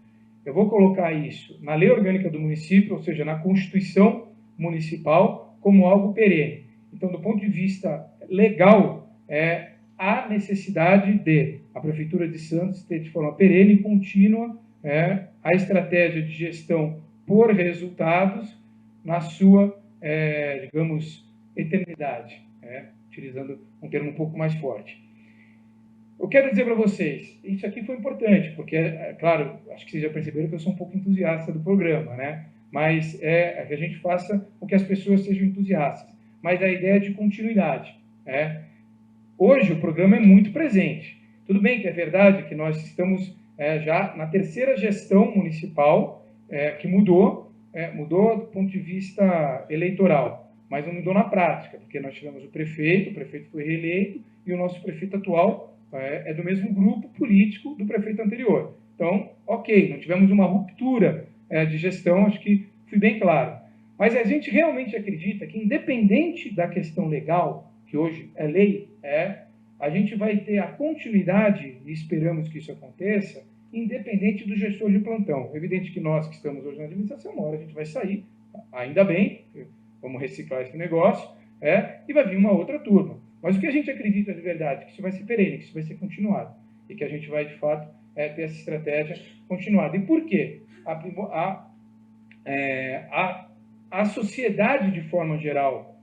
eu vou colocar isso na lei orgânica do município, ou seja, na Constituição Municipal, como algo perene. Então, do ponto de vista legal, há necessidade de a Prefeitura de Santos ter de forma perene e contínua a estratégia de gestão por resultados na sua, digamos, eternidade, utilizando um termo um pouco mais forte. Eu quero dizer para vocês, isso aqui foi importante, porque, claro, acho que vocês já perceberam que eu sou um pouco entusiasta do programa, né? Mas que a gente faça com que as pessoas sejam entusiastas. Mas a ideia é de continuidade. hoje o programa é muito presente. Tudo bem que é verdade que nós estamos já na terceira gestão municipal que mudou do ponto de vista eleitoral, mas não mudou na prática, porque nós tivemos o prefeito foi reeleito, e o nosso prefeito atual é do mesmo grupo político do prefeito anterior. Então, ok, não tivemos uma ruptura de gestão, acho que fui bem claro. Mas a gente realmente acredita que, independente da questão legal, que hoje é lei, a gente vai ter a continuidade, e esperamos que isso aconteça, independente do gestor de plantão. É evidente que nós que estamos hoje na administração, uma hora a gente vai sair, ainda bem, vamos reciclar esse negócio, e vai vir uma outra turma. Mas o que a gente acredita de verdade, que isso vai ser perene, que isso vai ser continuado, e que a gente vai, de fato, ter essa estratégia continuada. E por quê? A sociedade, de forma geral,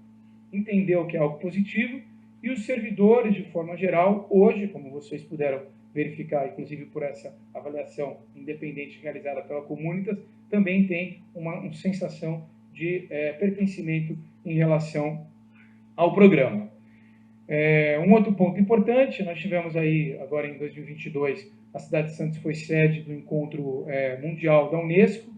entendeu que é algo positivo, e os servidores, de forma geral, hoje, como vocês puderam verificar, inclusive por essa avaliação independente realizada pela Comunitas, também tem uma sensação de pertencimento em relação ao programa. Um outro ponto importante, nós tivemos aí, agora em 2022, a cidade de Santos foi sede do encontro mundial da Unesco,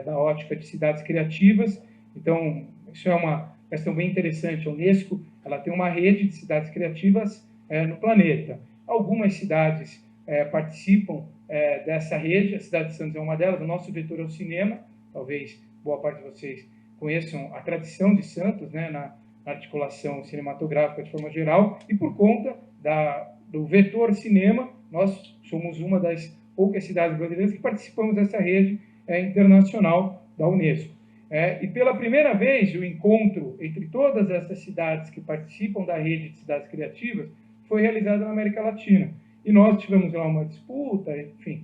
da ótica de cidades criativas. Então, isso é uma questão bem interessante. A Unesco, ela tem uma rede de cidades criativas no planeta. Algumas cidades participam dessa rede, a cidade de Santos é uma delas. O nosso vetor é o cinema, talvez boa parte de vocês conheçam a tradição de Santos, na articulação cinematográfica de forma geral, e por conta do vetor cinema, nós somos uma das poucas cidades brasileiras que participamos dessa rede internacional da Unesco. E pela primeira vez, o encontro entre todas essas cidades que participam da rede de cidades criativas foi realizado na América Latina. E nós tivemos lá uma disputa, enfim,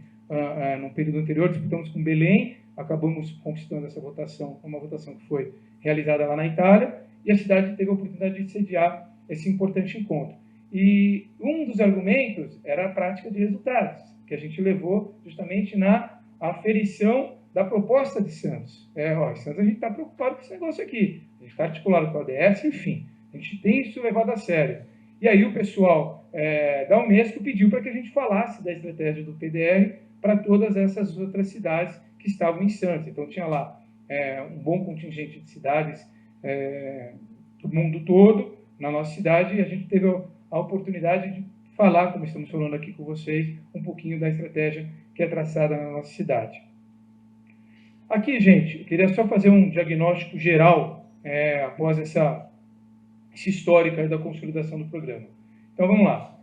no período anterior disputamos com Belém, acabamos conquistando essa votação, uma votação que foi realizada lá na Itália, e a cidade teve a oportunidade de sediar esse importante encontro. E um dos argumentos era a prática de resultados, que a gente levou justamente na aferição da proposta de Santos. Em Santos a gente está preocupado com esse negócio aqui, a gente está articulado com a ODS, enfim, a gente tem isso levado a sério. E aí o pessoal da Unesco pediu para que a gente falasse da estratégia do PDR para todas essas outras cidades que estavam em Santos. Então tinha lá um bom contingente de cidades do mundo todo na nossa cidade, e a gente teve a oportunidade de falar, como estamos falando aqui com vocês, um pouquinho da estratégia que é traçada na nossa cidade. Aqui, gente, eu queria só fazer um diagnóstico geral após esse histórico aí da consolidação do programa. Então, vamos lá.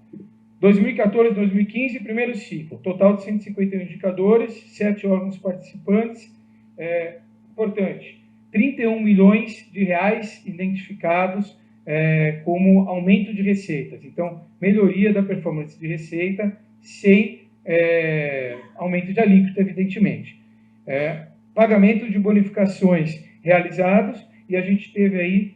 2014, 2015, primeiro ciclo. Total de 151 indicadores, 7 órgãos participantes. Importante, 31 milhões de reais identificados como aumento de receitas. Então, melhoria da performance de receita sem aumento de alíquota, evidentemente. Pagamento de bonificações realizados, e a gente teve aí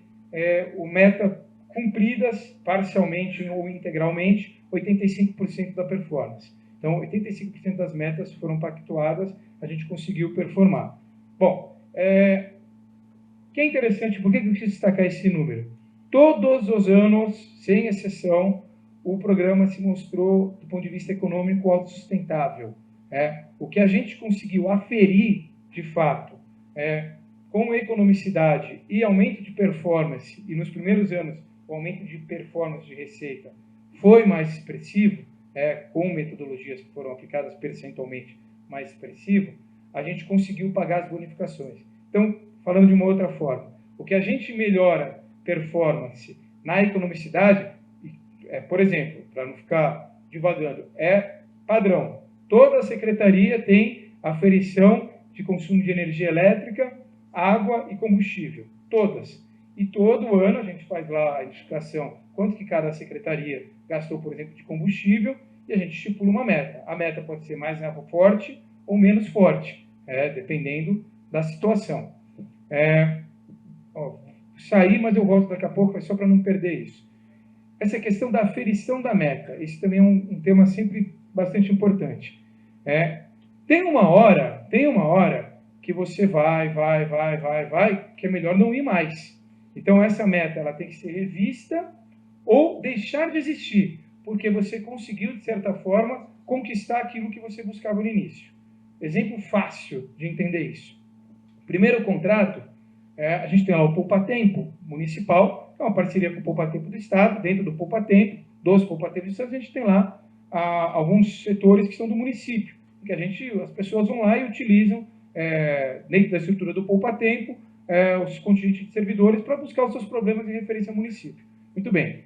o meta cumpridas parcialmente ou integralmente, 85% da performance. Então, 85% das metas foram pactuadas, a gente conseguiu performar. Bom, que é interessante, por que eu quis destacar esse número? Todos os anos, sem exceção, o programa se mostrou, do ponto de vista econômico, autossustentável. O que a gente conseguiu aferir, de fato, com economicidade e aumento de performance, e nos primeiros anos o aumento de performance de receita foi mais expressivo, com metodologias que foram aplicadas percentualmente mais expressivo, a gente conseguiu pagar as bonificações. Então, falando de uma outra forma, o que a gente melhora performance na economicidade, por exemplo, para não ficar divagando, é padrão. Toda a secretaria tem aferição de consumo de energia elétrica, água e combustível. Todas. E todo ano a gente faz lá a indicação quanto que cada secretaria gastou, por exemplo, de combustível, e a gente estipula uma meta. A meta pode ser mais forte ou menos forte, dependendo da situação. Saí, mas eu volto daqui a pouco, é só para não perder isso. Essa questão da aferição da meta, esse também é um tema sempre bastante importante. Tem uma hora que você vai, que é melhor não ir mais. Então, essa meta ela tem que ser revista ou deixar de existir, porque você conseguiu, de certa forma, conquistar aquilo que você buscava no início. Exemplo fácil de entender isso. Primeiro contrato, a gente tem lá o Poupa Tempo municipal, que é uma parceria com o Poupa Tempo do Estado. Dentro do Poupa Tempo, dos Poupa Tempo do Estado, a gente tem lá alguns setores que são do município, que as pessoas vão lá e utilizam, dentro da estrutura do Poupa Tempo, os contingentes de servidores para buscar os seus problemas em referência ao município. Muito bem.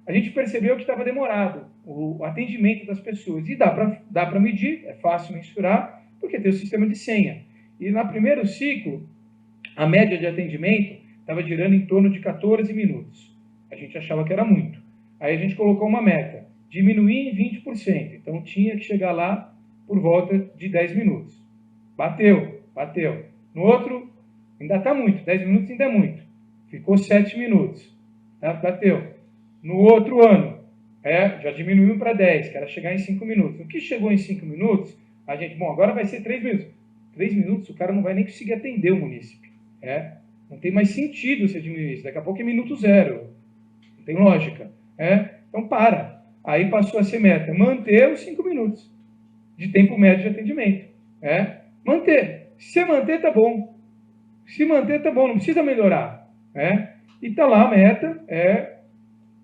A gente percebeu que estava demorado o atendimento das pessoas. E dá para medir, é fácil mensurar, porque tem o sistema de senha. E no primeiro ciclo, a média de atendimento estava girando em torno de 14 minutos. A gente achava que era muito. Aí a gente colocou uma meta, diminuir em 20%. Então tinha que chegar lá por volta de 10 minutos. Bateu. No outro, ainda está muito, 10 minutos ainda é muito. Ficou 7 minutos. Bateu. No outro ano, já diminuiu para 10, que era chegar em 5 minutos. O que chegou em 5 minutos, a gente, agora vai ser 3 minutos. 3 minutos, o cara não vai nem conseguir atender o munícipe. Não tem mais sentido você diminuir isso. Daqui a pouco é minuto zero. Não tem lógica. Então, para. Aí passou a ser meta. Manter os 5 minutos de tempo médio de atendimento. Manter. Se você manter, tá bom. Não precisa melhorar. E está lá a meta,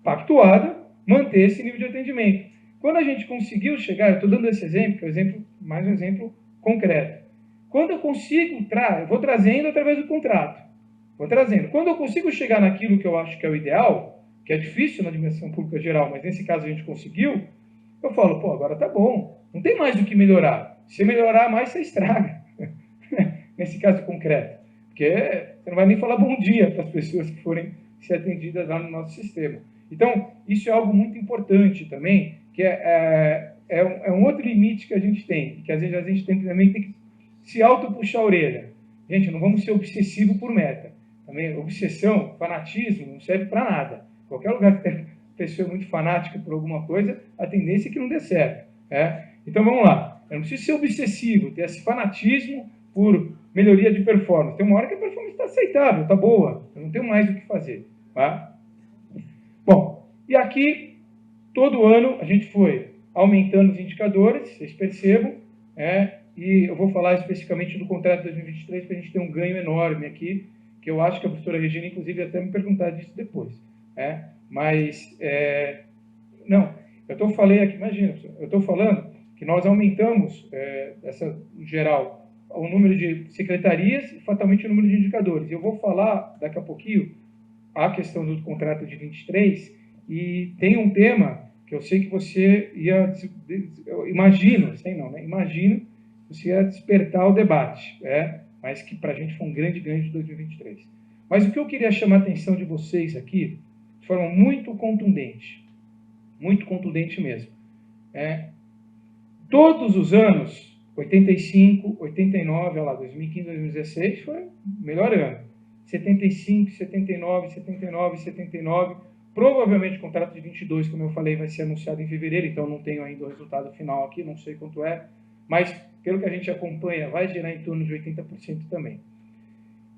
pactuada, manter esse nível de atendimento. Quando a gente conseguiu chegar, eu estou dando esse exemplo, que é mais um exemplo concreto. Quando eu consigo, eu vou trazendo através do contrato. Quando eu consigo chegar naquilo que eu acho que é o ideal, que é difícil na administração pública geral, mas nesse caso a gente conseguiu, eu falo, agora tá bom, não tem mais o que melhorar. Se melhorar mais, você estraga. Nesse caso concreto. Porque você não vai nem falar bom dia para as pessoas que forem ser atendidas lá no nosso sistema. Então, isso é algo muito importante também, que é um outro limite que a gente tem, que às vezes a gente também tem que se auto-puxar a orelha. Gente, não vamos ser obsessivo por meta. Também, obsessão, fanatismo, não serve para nada. Qualquer lugar que tem pessoa muito fanática por alguma coisa, a tendência é que não dê certo. Então, vamos lá. Eu não preciso ser obsessivo, ter esse fanatismo por melhoria de performance. Tem uma hora que a performance está aceitável, está boa. Eu não tenho mais o que fazer. Bom, e aqui, todo ano, a gente foi aumentando os indicadores, vocês percebam, e eu vou falar especificamente do contrato de 2023 para a gente ter um ganho enorme aqui, que eu acho que a professora Regina, inclusive, ia até me perguntar disso depois. Mas, não, falei aqui, imagina, eu estou falando que nós aumentamos, em geral, o número de secretarias e, fatalmente, o número de indicadores. Eu vou falar, daqui a pouquinho, a questão do contrato de 23, e tem um tema que eu sei que você ia, imagino você ia despertar o debate, mas que para a gente foi um grande ganho de 2023. Mas o que eu queria chamar a atenção de vocês aqui, de forma muito contundente mesmo, todos os anos, 85, 89, 2015, 2016, foi o melhor ano. 75, 79, 79, 79, provavelmente o contrato de 22, como eu falei, vai ser anunciado em fevereiro, então não tenho ainda o resultado final aqui, não sei quanto é, mas pelo que a gente acompanha, vai gerar em torno de 80% também.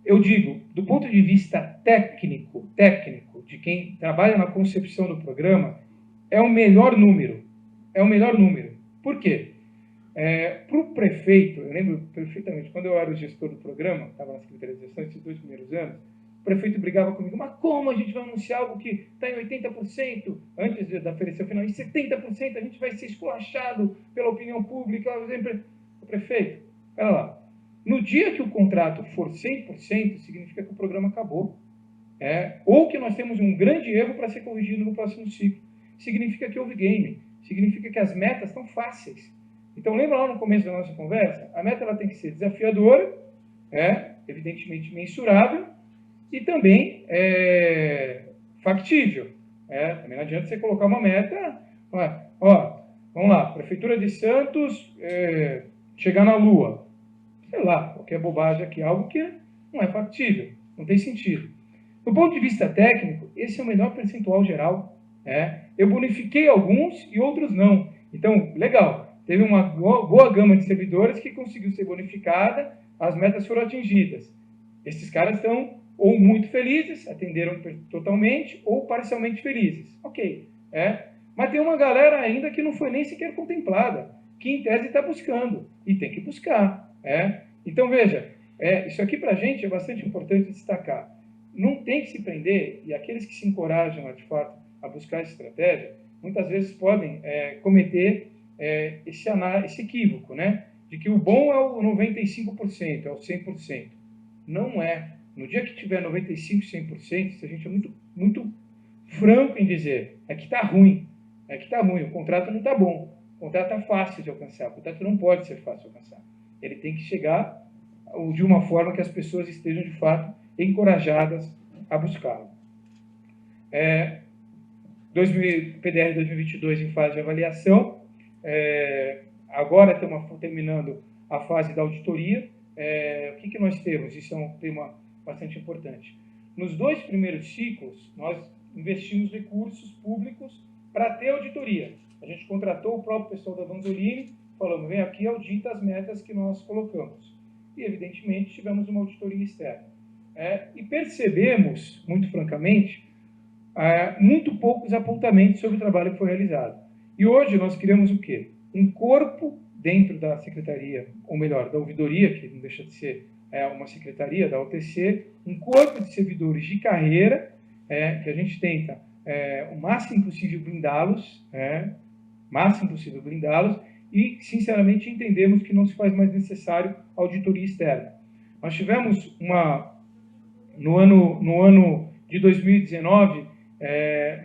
Eu digo, do ponto de vista técnico, de quem trabalha na concepção do programa, é o melhor número. Por quê? Para o prefeito, eu lembro perfeitamente, quando eu era o gestor do programa, estava na Secretaria de Gestão, esses 2 primeiros anos, o prefeito brigava comigo, mas como a gente vai anunciar algo que está em 80%, antes da oferecer o final, em 70% a gente vai ser esculachado pela opinião pública. O prefeito, espera lá, no dia que o contrato for 100%, significa que o programa acabou. Ou que nós temos um grande erro para ser corrigido no próximo ciclo. Significa que houve game, significa que as metas estão fáceis. Então, lembra lá no começo da nossa conversa? A meta ela tem que ser desafiadora, evidentemente mensurável, e também factível. Também não adianta você colocar uma meta, vamos lá, Prefeitura de Santos chegar na Lua. Sei lá, qualquer bobagem aqui, algo que não é factível, não tem sentido. Do ponto de vista técnico, esse é o melhor percentual geral. Eu bonifiquei alguns e outros não. Então, legal. Teve uma boa gama de servidores que conseguiu ser bonificada, as metas foram atingidas. Esses caras estão ou muito felizes, atenderam totalmente, ou parcialmente felizes. Ok. Mas tem uma galera ainda que não foi nem sequer contemplada, que em tese está buscando, e tem que buscar. Então, veja, isso aqui para a gente é bastante importante destacar. Não tem que se prender, e aqueles que se encorajam, de fato, a buscar essa estratégia, muitas vezes podem cometer esse equívoco, né? De que o bom é o 95%, é o 100%. Não é. No dia que tiver 95%, 100%, a gente é muito, muito franco em dizer, é que está ruim. É que está ruim, o contrato não está bom. O contrato está fácil de alcançar. O contrato não pode ser fácil de alcançar. Ele tem que chegar de uma forma que as pessoas estejam, de fato, encorajadas a buscá-lo. PDR 2022 em fase de avaliação. Agora estamos terminando a fase da auditoria. O que nós temos? Isso é um tema bastante importante. Nos 2 primeiros ciclos, nós investimos recursos públicos para ter auditoria. A gente contratou o próprio pessoal da Vanzolini, falamos, vem aqui, audita as metas que nós colocamos. E, evidentemente, tivemos uma auditoria externa. E percebemos, muito francamente, muito poucos apontamentos sobre o trabalho que foi realizado. E hoje nós criamos o quê? Um corpo dentro da secretaria, ou melhor, da ouvidoria, que não deixa de ser uma secretaria da OTC, um corpo de servidores de carreira, que a gente tenta o máximo possível blindá-los, e, sinceramente, entendemos que não se faz mais necessário auditoria externa. Nós tivemos no ano de 2019,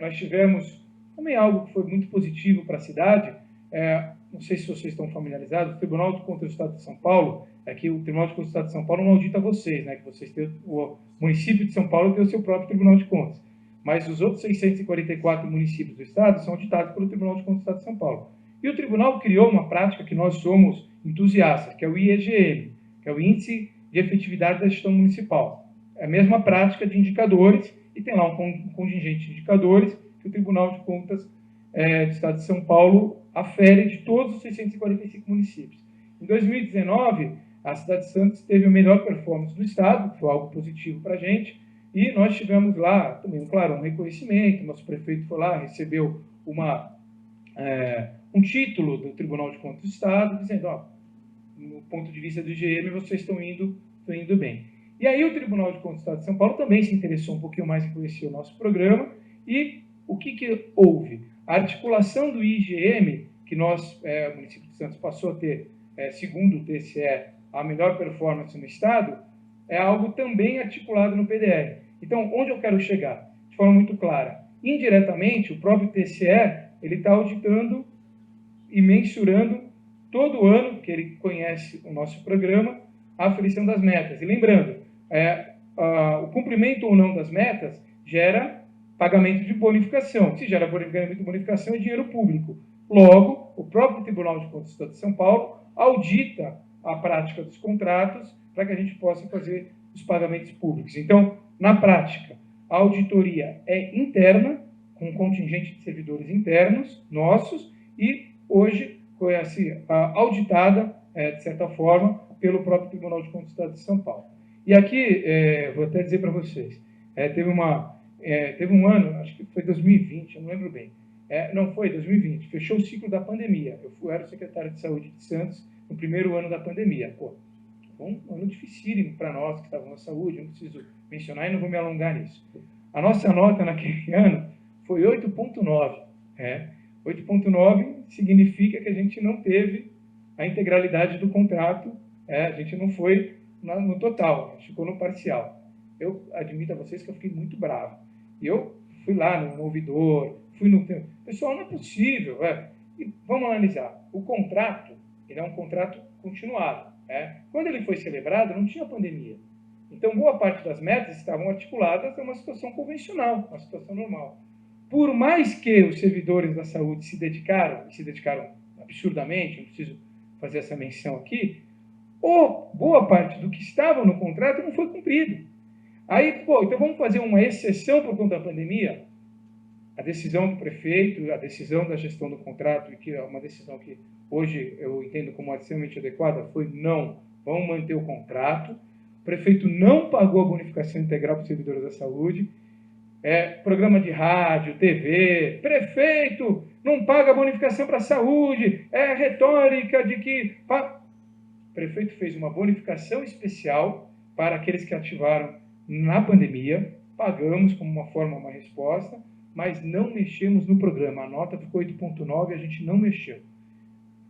nós tivemos também algo que foi muito positivo para a cidade. Não sei se vocês estão familiarizados, o Tribunal de Contas do Estado de São Paulo, que o Tribunal de Contas do Estado de São Paulo não audita vocês, né, que vocês têm, o município de São Paulo tem o seu próprio Tribunal de Contas, mas os outros 644 municípios do Estado são auditados pelo Tribunal de Contas do Estado de São Paulo. E o Tribunal criou uma prática que nós somos entusiastas, que é o IEGM, que é o Índice de Efetividade da Gestão Municipal. É a mesma prática de indicadores, e tem lá um contingente de indicadores que o Tribunal de Contas do Estado de São Paulo afere de todos os 645 municípios. Em 2019, a cidade de Santos teve a melhor performance do Estado, que foi algo positivo para a gente, e nós tivemos lá também, claro, um reconhecimento. Nosso prefeito foi lá, recebeu um título do Tribunal de Contas do Estado, dizendo, no ponto de vista do IGM, vocês estão indo bem. E aí o Tribunal de Contas do Estado de São Paulo também se interessou um pouquinho mais em conhecer o nosso programa, e o que houve? A articulação do IGM, que o município de Santos passou a ter, segundo o TCE, a melhor performance no Estado, é algo também articulado no PDR. Então, onde eu quero chegar? De forma muito clara. Indiretamente, o próprio TCE ele está auditando e mensurando todo ano, que ele conhece o nosso programa, a aferição das metas. E lembrando, o cumprimento ou não das metas gera pagamento de bonificação. Se gera pagamento de bonificação, é dinheiro público. Logo, o próprio Tribunal de Contas do Estado de São Paulo audita a prática dos contratos para que a gente possa fazer os pagamentos públicos. Então, na prática, a auditoria é interna, com um contingente de servidores internos, nossos, e hoje foi assim, auditada, de certa forma, pelo próprio Tribunal de Contas do Estado de São Paulo. E aqui, vou até dizer para vocês, teve um ano, acho que foi 2020, eu não lembro bem, não foi 2020, fechou o ciclo da pandemia. Eu era o secretário de Saúde de Santos no primeiro ano da pandemia. Foi um ano dificílimo para nós que estávamos na saúde, eu não preciso mencionar e não vou me alongar nisso. A nossa nota naquele ano foi 8,9. 8,9 significa que a gente não teve a integralidade do contrato, a gente não foi no total, a gente ficou no parcial. Eu admito a vocês que eu fiquei muito bravo. E eu fui lá no ouvidor, pessoal, não é possível. E vamos analisar. O contrato, ele é um contrato continuado. Quando ele foi celebrado, não tinha pandemia. Então, boa parte das metas estavam articuladas a uma situação convencional, uma situação normal. Por mais que os servidores da saúde se dedicaram absurdamente, não preciso fazer essa menção aqui, boa parte do que estava no contrato não foi cumprido. Aí, então vamos fazer uma exceção por conta da pandemia? A decisão do prefeito, a decisão da gestão do contrato, e que é uma decisão que hoje eu entendo como extremamente adequada, foi não, vamos manter o contrato. o prefeito não pagou a bonificação integral para os servidores da saúde. Programa de rádio, TV, prefeito não paga bonificação para a saúde, é retórica de que... O prefeito fez uma bonificação especial para aqueles que ativaram na pandemia, pagamos como uma forma, uma resposta, mas não mexemos no programa. A nota ficou 8,9 e a gente não mexeu.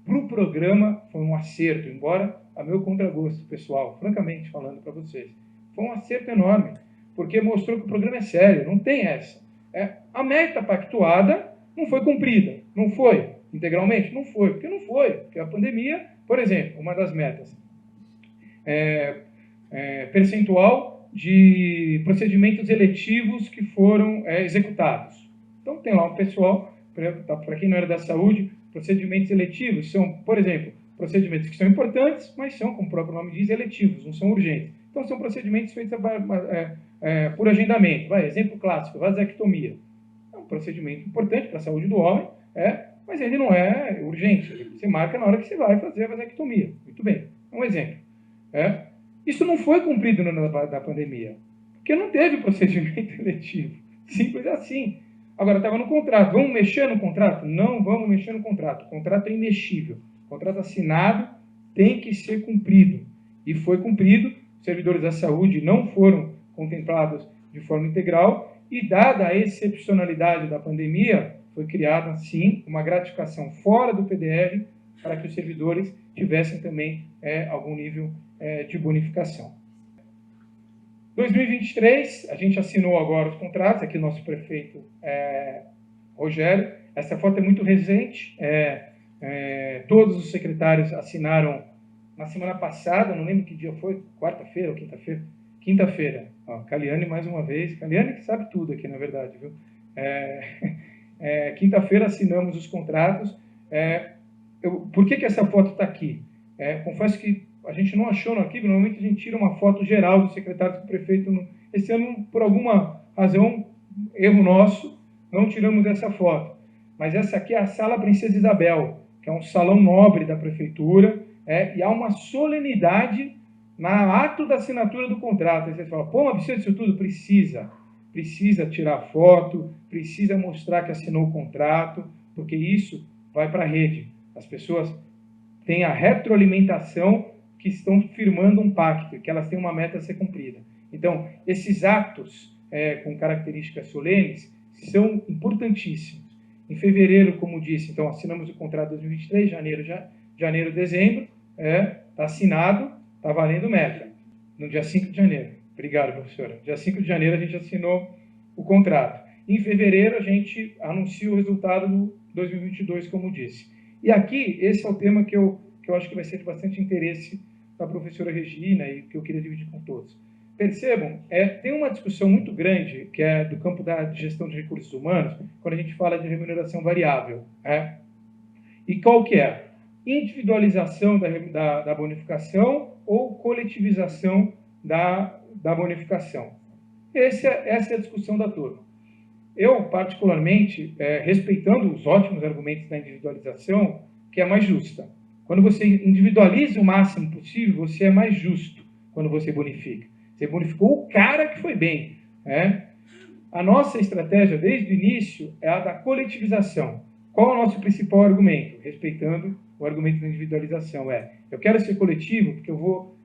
Para o programa foi um acerto, embora a meu contragosto pessoal, francamente falando para vocês, foi um acerto enorme, porque mostrou que o programa é sério, não tem essa. A meta pactuada não foi cumprida, não foi integralmente, não foi, porque a pandemia, por exemplo, uma das metas, percentual de procedimentos eletivos que foram executados. Então tem lá um pessoal, para quem não era da saúde, procedimentos eletivos são, por exemplo, procedimentos que são importantes, mas são, como o próprio nome diz, eletivos, não são urgentes. Então são procedimentos feitos por agendamento. Exemplo clássico, vasectomia. É um procedimento importante para a saúde do homem, mas ele não é urgente. Você marca na hora que você vai fazer a vasectomia. Muito bem, é um exemplo. Isso não foi cumprido na pandemia, porque não teve procedimento eletivo. Simples assim. Agora, estava no contrato. Vamos mexer no contrato? Não vamos mexer no contrato. O contrato é imexível. O contrato assinado tem que ser cumprido. E foi cumprido. Os servidores da saúde não foram contemplados de forma integral e, dada a excepcionalidade da pandemia, foi criada, sim, uma gratificação fora do PDR para que os servidores tivessem também algum nível de bonificação. 2023, a gente assinou agora os contratos, aqui o nosso prefeito Rogério. Essa foto é muito recente, todos os secretários assinaram na semana passada, não lembro que dia foi, quarta-feira ou quinta-feira? Quinta-feira. Caliane, mais uma vez. Caliane que sabe tudo aqui, na verdade, viu? Quinta-feira assinamos os contratos. Por que essa foto está aqui? Confesso que a gente não achou no arquivo, normalmente a gente tira uma foto geral dos secretários do prefeito. Esse ano, por alguma razão, erro nosso, não tiramos essa foto. Mas essa aqui é a Sala Princesa Isabel, que é um salão nobre da prefeitura, e há uma solenidade na ato da assinatura do contrato. Aí você fala, pô, mas precisa disso tudo? Precisa tirar foto, precisa mostrar que assinou o contrato, porque isso vai para a rede. As pessoas têm a retroalimentação que estão firmando um pacto, que elas têm uma meta a ser cumprida. Então, esses atos com características solenes são importantíssimos. Em fevereiro, como disse, então assinamos o contrato de 2023, janeiro, dezembro, está assinado, está valendo meta. No dia 5 de janeiro. Obrigado, professora. Dia 5 de janeiro a gente assinou o contrato. Em fevereiro a gente anuncia o resultado do 2022, como disse. E aqui, esse é o tema que eu acho que vai ser de bastante interesse da professora Regina e que eu queria dividir com todos. Percebam, tem uma discussão muito grande, que é do campo da gestão de recursos humanos, quando a gente fala de remuneração variável. E qual que é? Individualização da bonificação ou coletivização da bonificação. Essa é a discussão da turma. Eu, particularmente, respeitando os ótimos argumentos da individualização, que é mais justa. Quando você individualiza o máximo possível, você é mais justo quando você bonifica. Você bonificou o cara que foi bem. A nossa estratégia, desde o início, é a da coletivização. Qual é o nosso principal argumento? Respeitando o argumento da individualização. Eu quero ser coletivo porque eu vou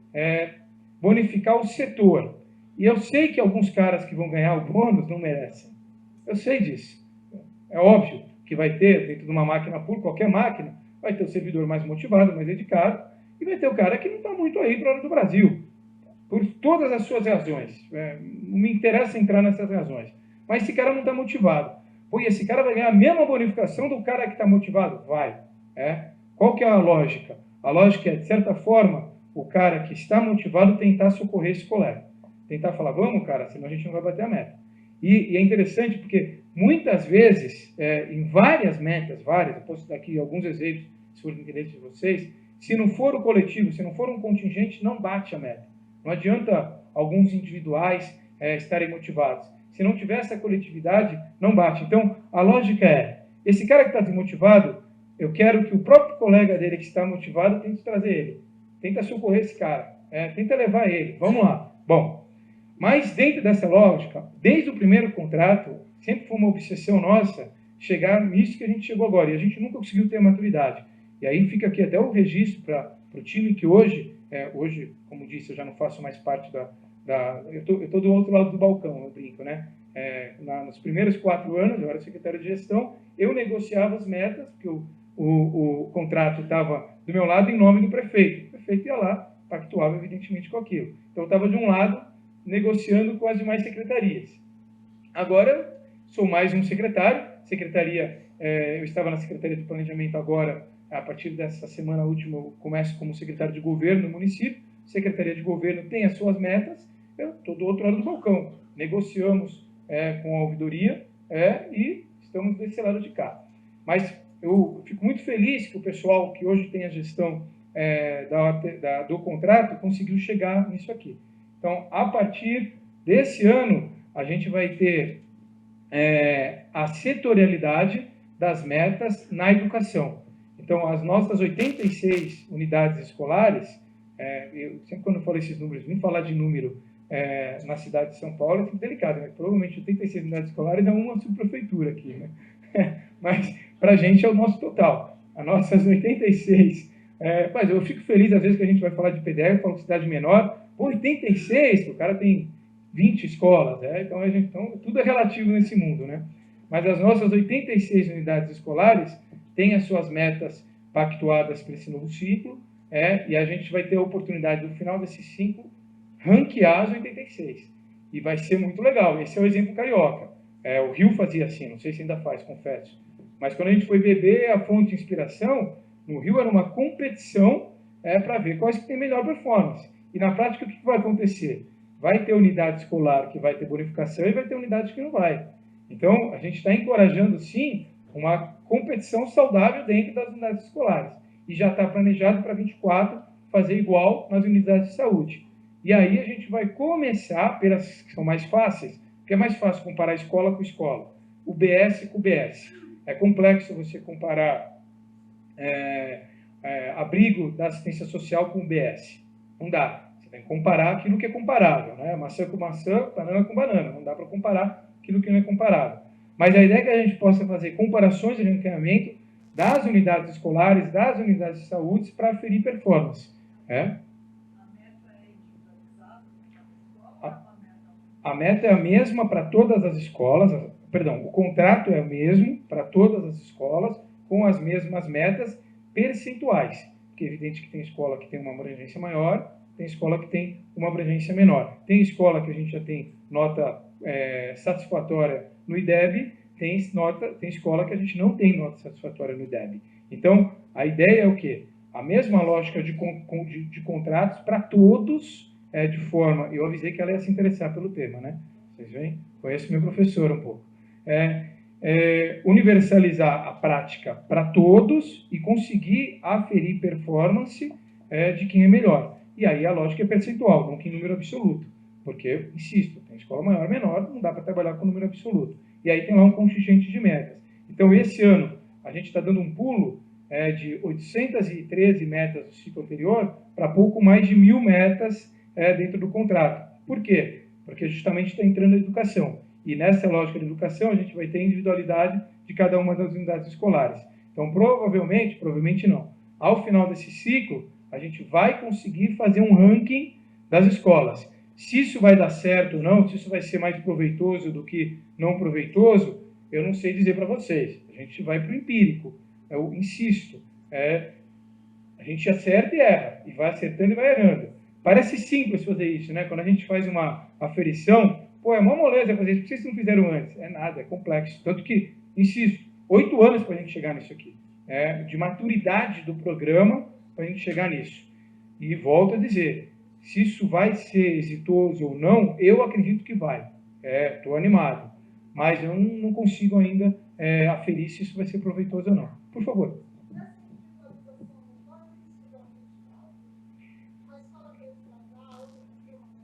bonificar o setor. E eu sei que alguns caras que vão ganhar o bônus não merecem. Eu sei disso. É óbvio que vai ter, dentro de uma máquina pura, qualquer máquina, vai ter o servidor mais motivado, mais dedicado, e vai ter o cara que não está muito aí para a hora do Brasil. Por todas as suas razões. Não me interessa entrar nessas razões. Mas esse cara não está motivado. Pô, e esse cara vai ganhar a mesma bonificação do cara que está motivado? Vai. Qual que é a lógica? A lógica é, de certa forma, o cara que está motivado tentar socorrer esse colega. Tentar falar, vamos, cara, senão a gente não vai bater a meta. E é interessante porque, muitas vezes, em várias metas, eu posso dar aqui alguns exemplos, se for de interesse de vocês, se não for o coletivo, se não for um contingente, não bate a meta. Não adianta alguns individuais estarem motivados. Se não tiver essa coletividade, não bate. Então, a lógica é, esse cara que está desmotivado, eu quero que o próprio colega dele que está motivado tente trazer ele. Tenta socorrer esse cara. tenta levar ele, vamos lá. Bom, mas dentro dessa lógica, desde o primeiro contrato, sempre foi uma obsessão nossa chegar nisso que a gente chegou agora, e a gente nunca conseguiu ter a maturidade. E aí fica aqui até o registro para o time que hoje, como disse, eu já não faço mais parte eu estou do outro lado do balcão, eu brinco, né? Nos primeiros 4 anos, eu era secretário de gestão, eu negociava as metas, porque o contrato estava do meu lado em nome do prefeito. O prefeito ia lá, pactuava evidentemente com aquilo. Então eu estava de um lado negociando com as demais secretarias. Agora eu sou mais um secretário, eu estava na Secretaria de Planejamento agora, a partir dessa semana última eu começo como secretário de governo no município, Secretaria de Governo tem as suas metas, eu estou do outro lado do balcão, negociamos com a ouvidoria e estamos desse lado de cá. Mas eu fico muito feliz que o pessoal que hoje tem a gestão do contrato conseguiu chegar nisso aqui. Então, a partir desse ano, a gente vai ter a setorialidade das metas na educação. Então, as nossas 86 unidades escolares, eu sempre quando eu falo esses números, vim falar de número na cidade de São Paulo, é muito delicado, né? Provavelmente 86 unidades escolares é uma subprefeitura aqui, né? Mas para a gente é o nosso total. As nossas 86, mas eu fico feliz às vezes que a gente vai falar de PDE, eu falo de cidade menor, 86, o cara tem 20 escolas, então tudo é relativo nesse mundo, né? Mas as nossas 86 unidades escolares têm as suas metas pactuadas para esse novo ciclo, e a gente vai ter a oportunidade, no final desse ciclo, ranquear as 86. E vai ser muito legal. Esse é o exemplo carioca. O Rio fazia assim, não sei se ainda faz, confesso. Mas quando a gente foi beber a fonte de inspiração, no Rio era uma competição para ver quais que tem melhor performance. E na prática, o que vai acontecer? Vai ter unidade escolar que vai ter bonificação e vai ter unidade que não vai. Então, a gente está encorajando, sim, uma competição saudável dentro das unidades escolares. E já está planejado para 24 fazer igual nas unidades de saúde. E aí a gente vai começar pelas que são mais fáceis, porque é mais fácil comparar escola com escola. O BS com o BS. É complexo você comparar abrigo da assistência social com o BS. Não dá. Você tem que comparar aquilo que é comparável, né? Maçã com maçã, banana com banana. Não dá para comparar aquilo que não é comparável. Mas a ideia é que a gente possa fazer comparações de ranqueamento das unidades escolares, das unidades de saúde, para aferir performance. A meta é a mesma para todas as escolas, o contrato é o mesmo para todas as escolas, com as mesmas metas percentuais. Porque é evidente que tem escola que tem uma abrangência maior, tem escola que tem uma abrangência menor. Tem escola que a gente já tem nota satisfatória no IDEB, tem escola que a gente não tem nota satisfatória no IDEB. Então, a ideia é o quê? A mesma lógica de contratos para todos, de forma... Eu avisei que ela ia se interessar pelo tema, né? Vocês veem? Conheço meu professor um pouco. Universalizar a prática para todos e conseguir aferir performance de quem é melhor. E aí a lógica é percentual, não que número absoluto. Porque, insisto, tem escola maior, menor, não dá para trabalhar com número absoluto. E aí tem lá um contingente de metas. Então, esse ano, a gente está dando um pulo de 813 metas do ciclo anterior para pouco mais de 1.000 metas dentro do contrato. Por quê? Porque justamente está entrando a educação. E nessa lógica de educação, a gente vai ter individualidade de cada uma das unidades escolares. Então, provavelmente não. Ao final desse ciclo, a gente vai conseguir fazer um ranking das escolas. Se isso vai dar certo ou não, se isso vai ser mais proveitoso do que não proveitoso, eu não sei dizer para vocês. A gente vai para o empírico. Eu insisto. A gente acerta e erra. E vai acertando e vai errando. Parece simples fazer isso, né? Quando a gente faz uma aferição, é uma moleza fazer isso. Por que vocês não fizeram antes? É nada, é complexo. Tanto que, insisto, 8 anos para a gente chegar nisso aqui. De maturidade do programa para a gente chegar nisso. E volto a dizer, se isso vai ser exitoso ou não, eu acredito que vai. Estou animado. Mas eu não consigo ainda aferir se isso vai ser proveitoso ou não. Por favor.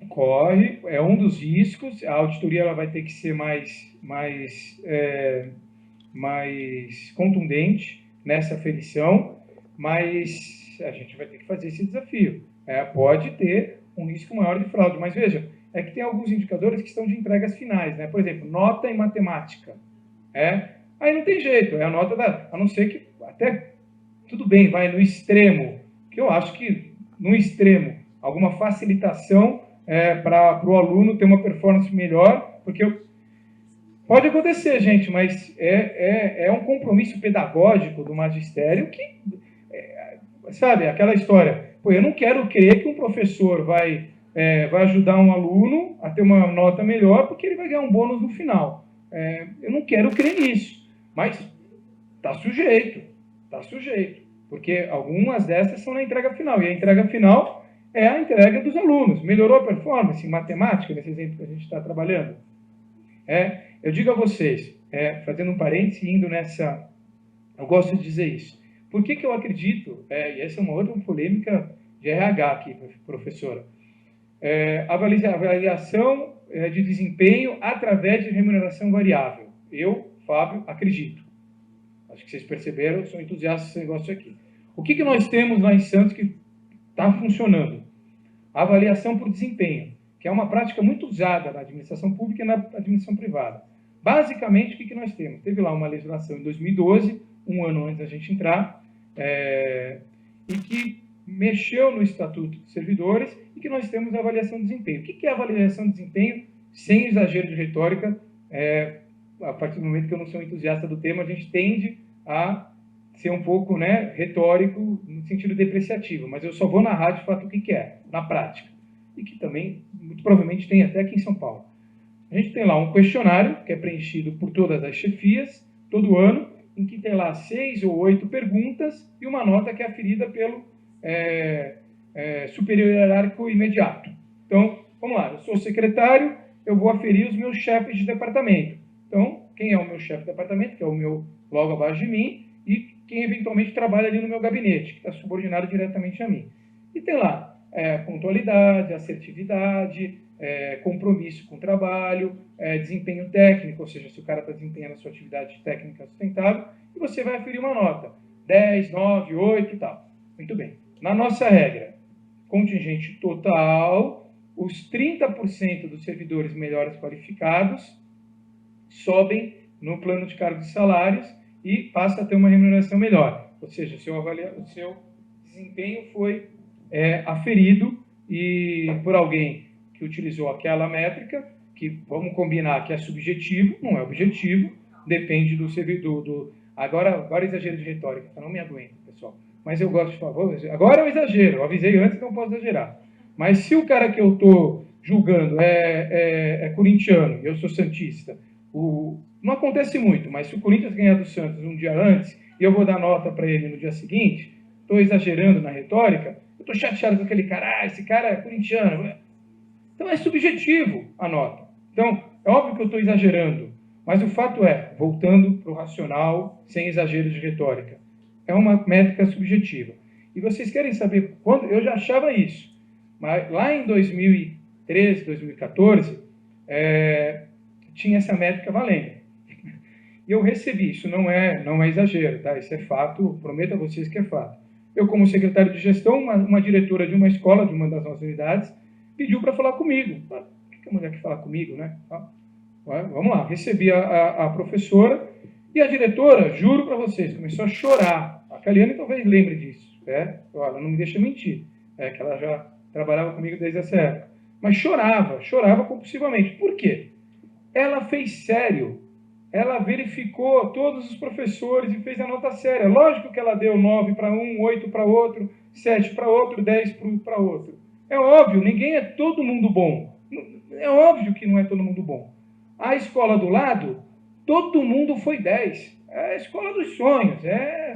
Corre, é um dos riscos. A auditoria ela vai ter que ser mais contundente nessa aferição, mas a gente vai ter que fazer esse desafio. pode ter um risco maior de fraude. Mas veja, é que tem alguns indicadores que estão de entregas finais, né? Por exemplo, nota em matemática. Aí não tem jeito, é a nota a não ser que até tudo bem, vai no extremo, que eu acho que no extremo, alguma facilitação para o aluno ter uma performance melhor, porque pode acontecer, gente, mas é um compromisso pedagógico do magistério que, sabe, aquela história, pô, eu não quero crer que um professor vai ajudar um aluno a ter uma nota melhor porque ele vai ganhar um bônus no final. Eu não quero crer nisso, mas está sujeito, porque algumas dessas são na entrega final, e a entrega final é a entrega dos alunos. Melhorou a performance em matemática, nesse exemplo que a gente está trabalhando? Eu digo a vocês, fazendo um parênteses, indo nessa... Eu gosto de dizer isso. Por que eu acredito, e essa é uma outra polêmica de RH aqui, professora, avaliação de desempenho através de remuneração variável. Eu, Fábio, acredito. Acho que vocês perceberam, eu sou entusiasta desse negócio aqui. O que nós temos lá em Santos que está funcionando? A avaliação por desempenho, que é uma prática muito usada na administração pública e na administração privada. Basicamente, o que nós temos? Teve lá uma legislação em 2012, um ano antes da gente entrar, e que mexeu no Estatuto de Servidores e que nós temos a avaliação de desempenho. O que é a avaliação de desempenho? Sem exagero de retórica, a partir do momento que eu não sou entusiasta do tema, a gente tende a ser um pouco retórico no sentido depreciativo, mas eu só vou narrar de fato o que é, na prática. E que também, muito provavelmente, tem até aqui em São Paulo. A gente tem lá um questionário, que é preenchido por todas as chefias, todo ano, em que tem lá 6 ou 8 perguntas e uma nota que é aferida pelo superior hierárquico imediato. Então, vamos lá, eu sou secretário, eu vou aferir os meus chefes de departamento. Então, quem é o meu chefe de departamento, que é o meu logo abaixo de mim, e quem eventualmente trabalha ali no meu gabinete, que está subordinado diretamente a mim. E tem lá pontualidade, assertividade, compromisso com o trabalho, desempenho técnico, ou seja, se o cara está desempenhando a sua atividade técnica sustentável, e você vai aferir uma nota, 10, 9, 8 e tal. Muito bem. Na nossa regra, contingente total, os 30% dos servidores melhores qualificados sobem no plano de cargos e salários e passa a ter uma remuneração melhor. Ou seja, o seu desempenho foi aferido por alguém que utilizou aquela métrica, que vamos combinar que é subjetivo, não é objetivo, depende do servidor. Agora exagero de retórica, não me aguento, pessoal. Mas eu gosto de falar, agora eu exagero, eu avisei antes que eu não posso exagerar. Mas se o cara que eu estou julgando é corintiano e eu sou santista, não acontece muito, mas se o Corinthians ganhar do Santos um dia antes e eu vou dar nota para ele no dia seguinte, estou exagerando na retórica, eu estou chateado com aquele cara, esse cara é corintiano. Então é subjetivo a nota. Então, é óbvio que eu estou exagerando, mas o fato é, voltando para o racional, sem exagero de retórica, é uma métrica subjetiva. E vocês querem saber quando? Eu já achava isso, mas lá em 2013, 2014, tinha essa métrica valendo. E eu recebi, isso não é exagero, tá? Isso é fato, prometo a vocês que é fato. Eu, como secretário de gestão, uma diretora de uma escola, de uma das nossas unidades, pediu para falar comigo. Por que a mulher quer falar comigo, né? Vamos lá, recebi a professora e a diretora, juro para vocês, começou a chorar. A Caliane talvez lembre disso, ela não me deixa mentir, que ela já trabalhava comigo desde essa época. Mas chorava compulsivamente. Por quê? Ela fez sério, ela verificou todos os professores e fez a nota séria. Lógico que ela deu 9 para um, 8 para outro, 7 para outro, 10 para outro. É óbvio, ninguém é todo mundo bom. É óbvio que não é todo mundo bom. A escola do lado, todo mundo foi 10. É a escola dos sonhos,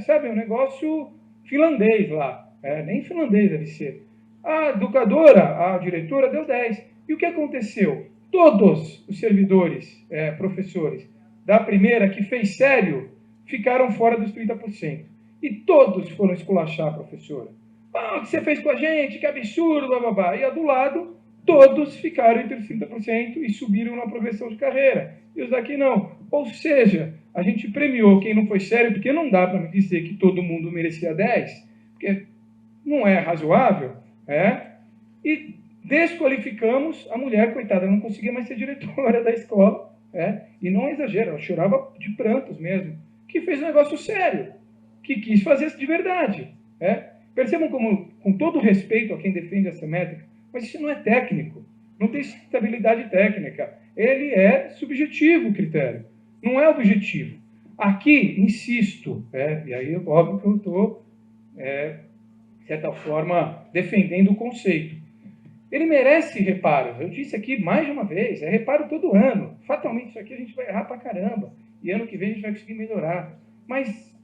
sabe, um negócio finlandês lá. Nem finlandês deve ser. A educadora, a diretora, deu 10. E o que aconteceu? Todos os servidores, professores, da primeira que fez sério, ficaram fora dos 30%. E todos foram esculachar a professora. O que você fez com a gente? Que absurdo, blá, blá, blá. E a do lado, todos ficaram entre os 30% e subiram na progressão de carreira. E os daqui não. Ou seja, a gente premiou quem não foi sério, porque não dá para me dizer que todo mundo merecia 10, porque não é razoável. E desqualificamos a mulher, coitada, não conseguia mais ser diretora da escola, e não é exagero, ela chorava de prantos mesmo, que fez um negócio sério, que quis fazer isso de verdade. Percebam como, com todo respeito a quem defende essa métrica, mas isso não é técnico, não tem estabilidade técnica, ele é subjetivo o critério, não é objetivo. Aqui, insisto, e aí óbvio que eu estou, de certa forma, defendendo o conceito. Ele merece reparos. Eu disse aqui mais de uma vez, é reparo todo ano. Fatalmente isso aqui a gente vai errar pra caramba. E ano que vem a gente vai conseguir melhorar. Mas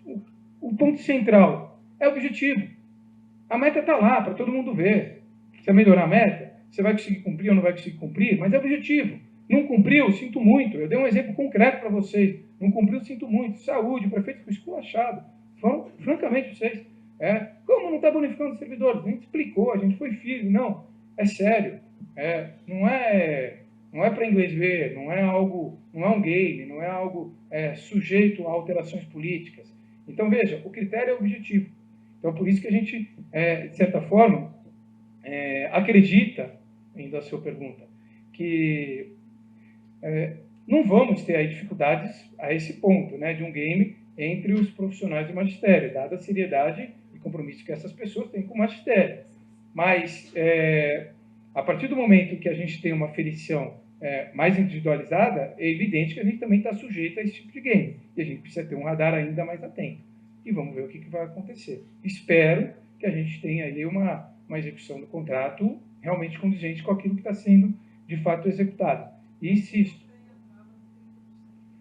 o ponto central é o objetivo. A meta está lá para todo mundo ver. Você vai melhorar a meta? Você vai conseguir cumprir ou não vai conseguir cumprir? Mas é o objetivo. Não cumpriu? Sinto muito. Eu dei um exemplo concreto para vocês. Não cumpriu? Sinto muito. Saúde, o prefeito ficou esculachado. Francamente, vocês. Como não está bonificando os servidores? A gente explicou, a gente foi firme. Não. É sério, não é para inglês ver, não é um game, não é algo sujeito a alterações políticas. Então, veja, o critério é objetivo. Então, por isso que a gente, de certa forma, acredita, indo à sua pergunta, que não vamos ter aí dificuldades a esse ponto, de um game entre os profissionais do magistério, dada a seriedade e compromisso que essas pessoas têm com o magistério. Mas, a partir do momento que a gente tem uma ferição mais individualizada, é evidente que a gente também está sujeito a esse tipo de game. E a gente precisa ter um radar ainda mais atento. E vamos ver o que vai acontecer. Espero que a gente tenha aí uma execução do contrato realmente condizente com aquilo que está sendo, de fato, executado. E insisto.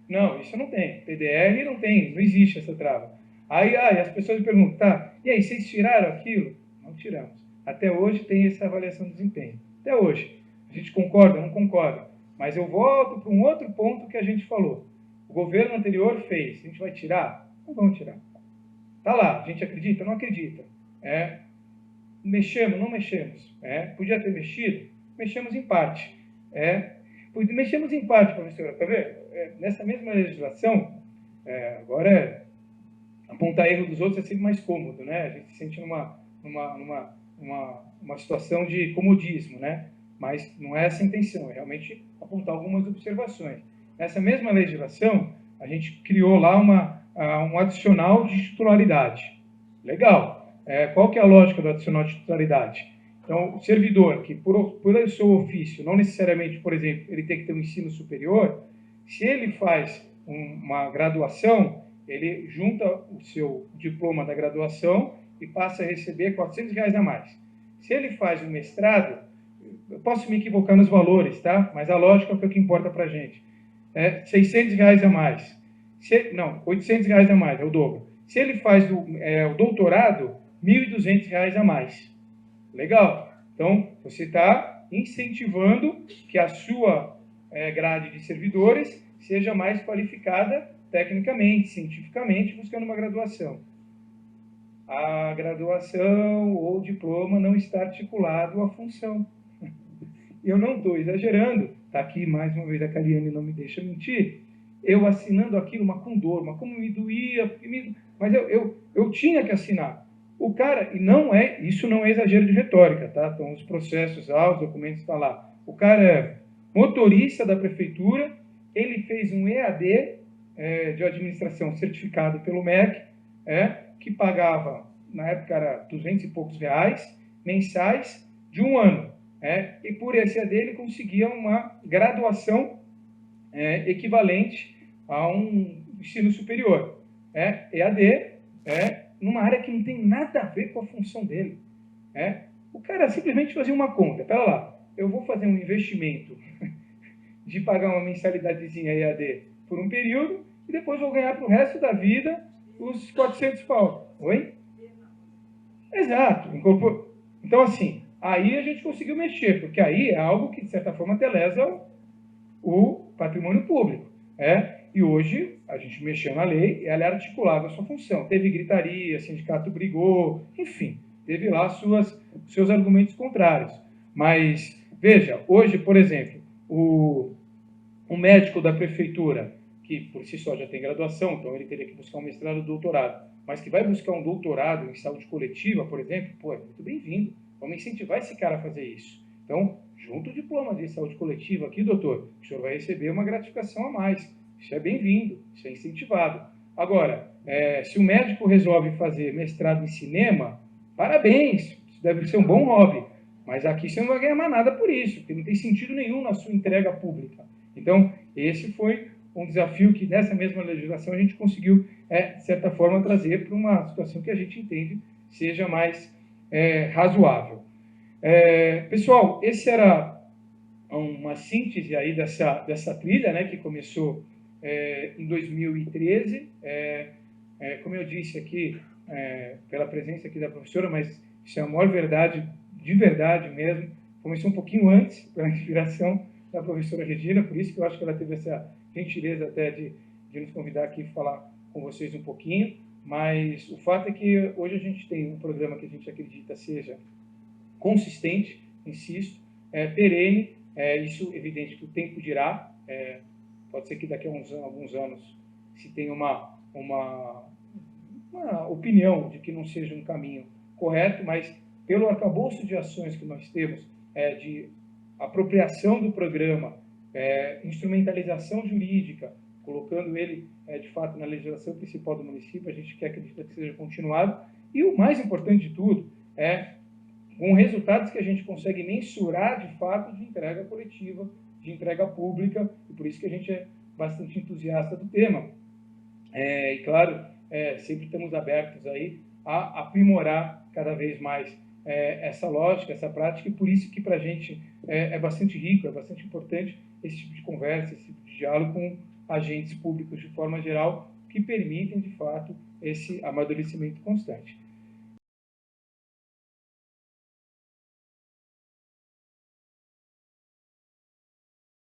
Não, isso não tem. PDR não tem, não existe essa trava. Aí as pessoas me perguntam, tá, e aí, vocês tiraram aquilo? Não tiramos. Até hoje tem essa avaliação de desempenho. Até hoje. A gente concorda? Não concorda. Mas eu volto para um outro ponto que a gente falou. O governo anterior fez. A gente vai tirar? Não vamos tirar. Está lá. A gente acredita? Não acredita. Mexemos? Não mexemos. Podia ter mexido? Mexemos em parte. Mexemos em parte, professora. Está vendo? Nessa mesma legislação, agora apontar erro dos outros é sempre mais cômodo, A gente se sente numa situação de comodismo, Mas não é essa a intenção, é realmente apontar algumas observações. Nessa mesma legislação, a gente criou lá um adicional de titularidade. Legal. Qual que é a lógica do adicional de titularidade? Então, o servidor, que por seu ofício, não necessariamente, por exemplo, ele tem que ter um ensino superior, se ele faz uma graduação, ele junta o seu diploma da graduação e passa a receber R$400 a mais. Se ele faz um mestrado, eu posso me equivocar nos valores, tá? Mas a lógica é o que importa para a gente. R$600 a mais. Não, R$800 a mais, é o dobro. Se ele faz o doutorado, R$1.200 a mais. Legal. Então, você está incentivando que a sua grade de servidores seja mais qualificada tecnicamente, cientificamente, buscando uma graduação. A graduação ou diploma não está articulado à função. Eu não estou exagerando, está aqui mais uma vez a Cariane não me deixa mentir, eu assinando aquilo, mas com dor, mas como me doía, mas eu tinha que assinar. O cara, isso não é exagero de retórica, tá? Então os processos, os documentos estão lá. O cara é motorista da prefeitura, ele fez um EAD de administração certificado pelo MEC, que pagava, na época era 200 e poucos reais, mensais, de um ano. E por esse EAD ele conseguia uma graduação equivalente a um ensino superior. EAD, numa área que não tem nada a ver com a função dele. O cara simplesmente fazia uma conta. Pera lá, eu vou fazer um investimento de pagar uma mensalidadezinha EAD por um período e depois vou ganhar para o resto da vida os 400 pau. Oi? Exato. Então, assim, aí a gente conseguiu mexer, porque aí é algo que, de certa forma, telesa o patrimônio público. E hoje a gente mexeu na lei e ela articulava a sua função. Teve gritaria, sindicato brigou, enfim, teve lá seus argumentos contrários. Mas, veja, hoje, por exemplo, um médico da prefeitura, que por si só já tem graduação, então ele teria que buscar um mestrado ou doutorado, mas que vai buscar um doutorado em saúde coletiva, por exemplo, é muito bem-vindo. Vamos incentivar esse cara a fazer isso. Então, junto o diploma de saúde coletiva aqui, doutor, o senhor vai receber uma gratificação a mais. Isso é bem-vindo, isso é incentivado. Agora, se o médico resolve fazer mestrado em cinema, parabéns, isso deve ser um bom hobby. Mas aqui você não vai ganhar mais nada por isso, porque não tem sentido nenhum na sua entrega pública. Então, esse foi um desafio que, nessa mesma legislação, a gente conseguiu, de certa forma, trazer para uma situação que a gente entende seja mais razoável. Pessoal, esse era uma síntese aí dessa trilha, né, que começou em 2013. Como eu disse aqui, pela presença aqui da professora, mas isso é a maior verdade, de verdade mesmo, começou um pouquinho antes, pela inspiração da professora Regina, por isso que eu acho que ela teve essa gentileza até de nos convidar aqui para falar com vocês um pouquinho, mas o fato é que hoje a gente tem um programa que a gente acredita seja consistente, insisto, perene, isso evidente que o tempo dirá, pode ser que daqui a alguns anos se tenha uma opinião de que não seja um caminho correto, mas pelo arcabouço de ações que nós temos, de apropriação do programa, instrumentalização jurídica, colocando ele, de fato, na legislação principal do município, a gente quer acreditar que seja continuado, e o mais importante de tudo com resultados que a gente consegue mensurar, de fato, de entrega coletiva, de entrega pública, e por isso que a gente é bastante entusiasta do tema. E, claro, sempre estamos abertos aí a aprimorar cada vez mais essa lógica, essa prática, e por isso que para a gente é bastante rico, é bastante importante esse tipo de conversa, esse tipo de diálogo com agentes públicos de forma geral, que permitem, de fato, esse amadurecimento constante.